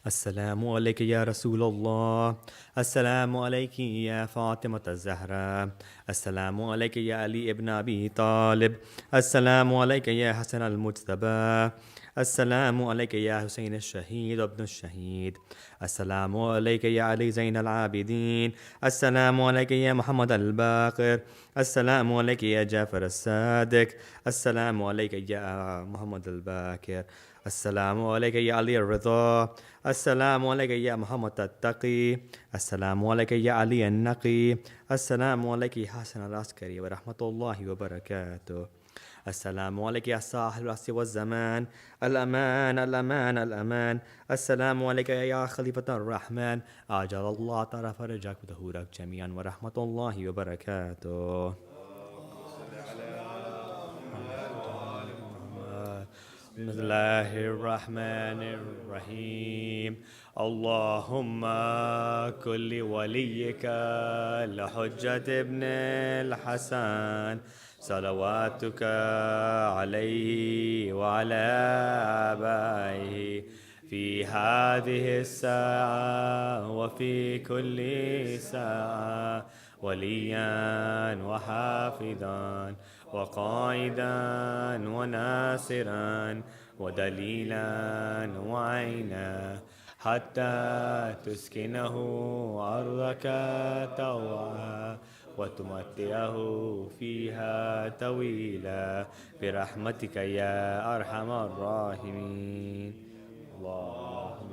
S8: السلام عليك يا رسول الله. السلام عليك يا فاطمة الزهراء. السلام عليك يا علي ابن أبي طالب. السلام عليك يا حسن المجتبى. السلام عليك يا حسين الشهيد وابن الشهيد. السلام عليك يا علي زين العابدين. السلام عليك يا محمد الباقر. السلام عليك يا جعفر الصادق. السلام عليك يا محمد الباكر. السلام عليك يا علي الرضا. السلام عليك يا محمد التقي. السلام عليك يا علي النقي. السلام عليك يا حسن العسكري ورحمة الله وبركاته. السلام عليك يا صاحب العصر والزمان. الأمان الأمان الأمان. السلام عليك يا خليفة الرحمن. أجل الله تعالى فرجك وظهورك جميعا ورحمة الله وبركاته. بسم الله الرحمن الرحيم. اللهم كل وليك لحجة ابن الحسن صلواتك عليه وعلى آبائه في هذه الساعة وفي كل ساعة وليا وحافظا وقائدا وناصرا ودليلا وعينا حتى تسكنه أرضك طوعا وتمتعه فيها طويلا برحمتك يا أرحم الراحمين. اللهم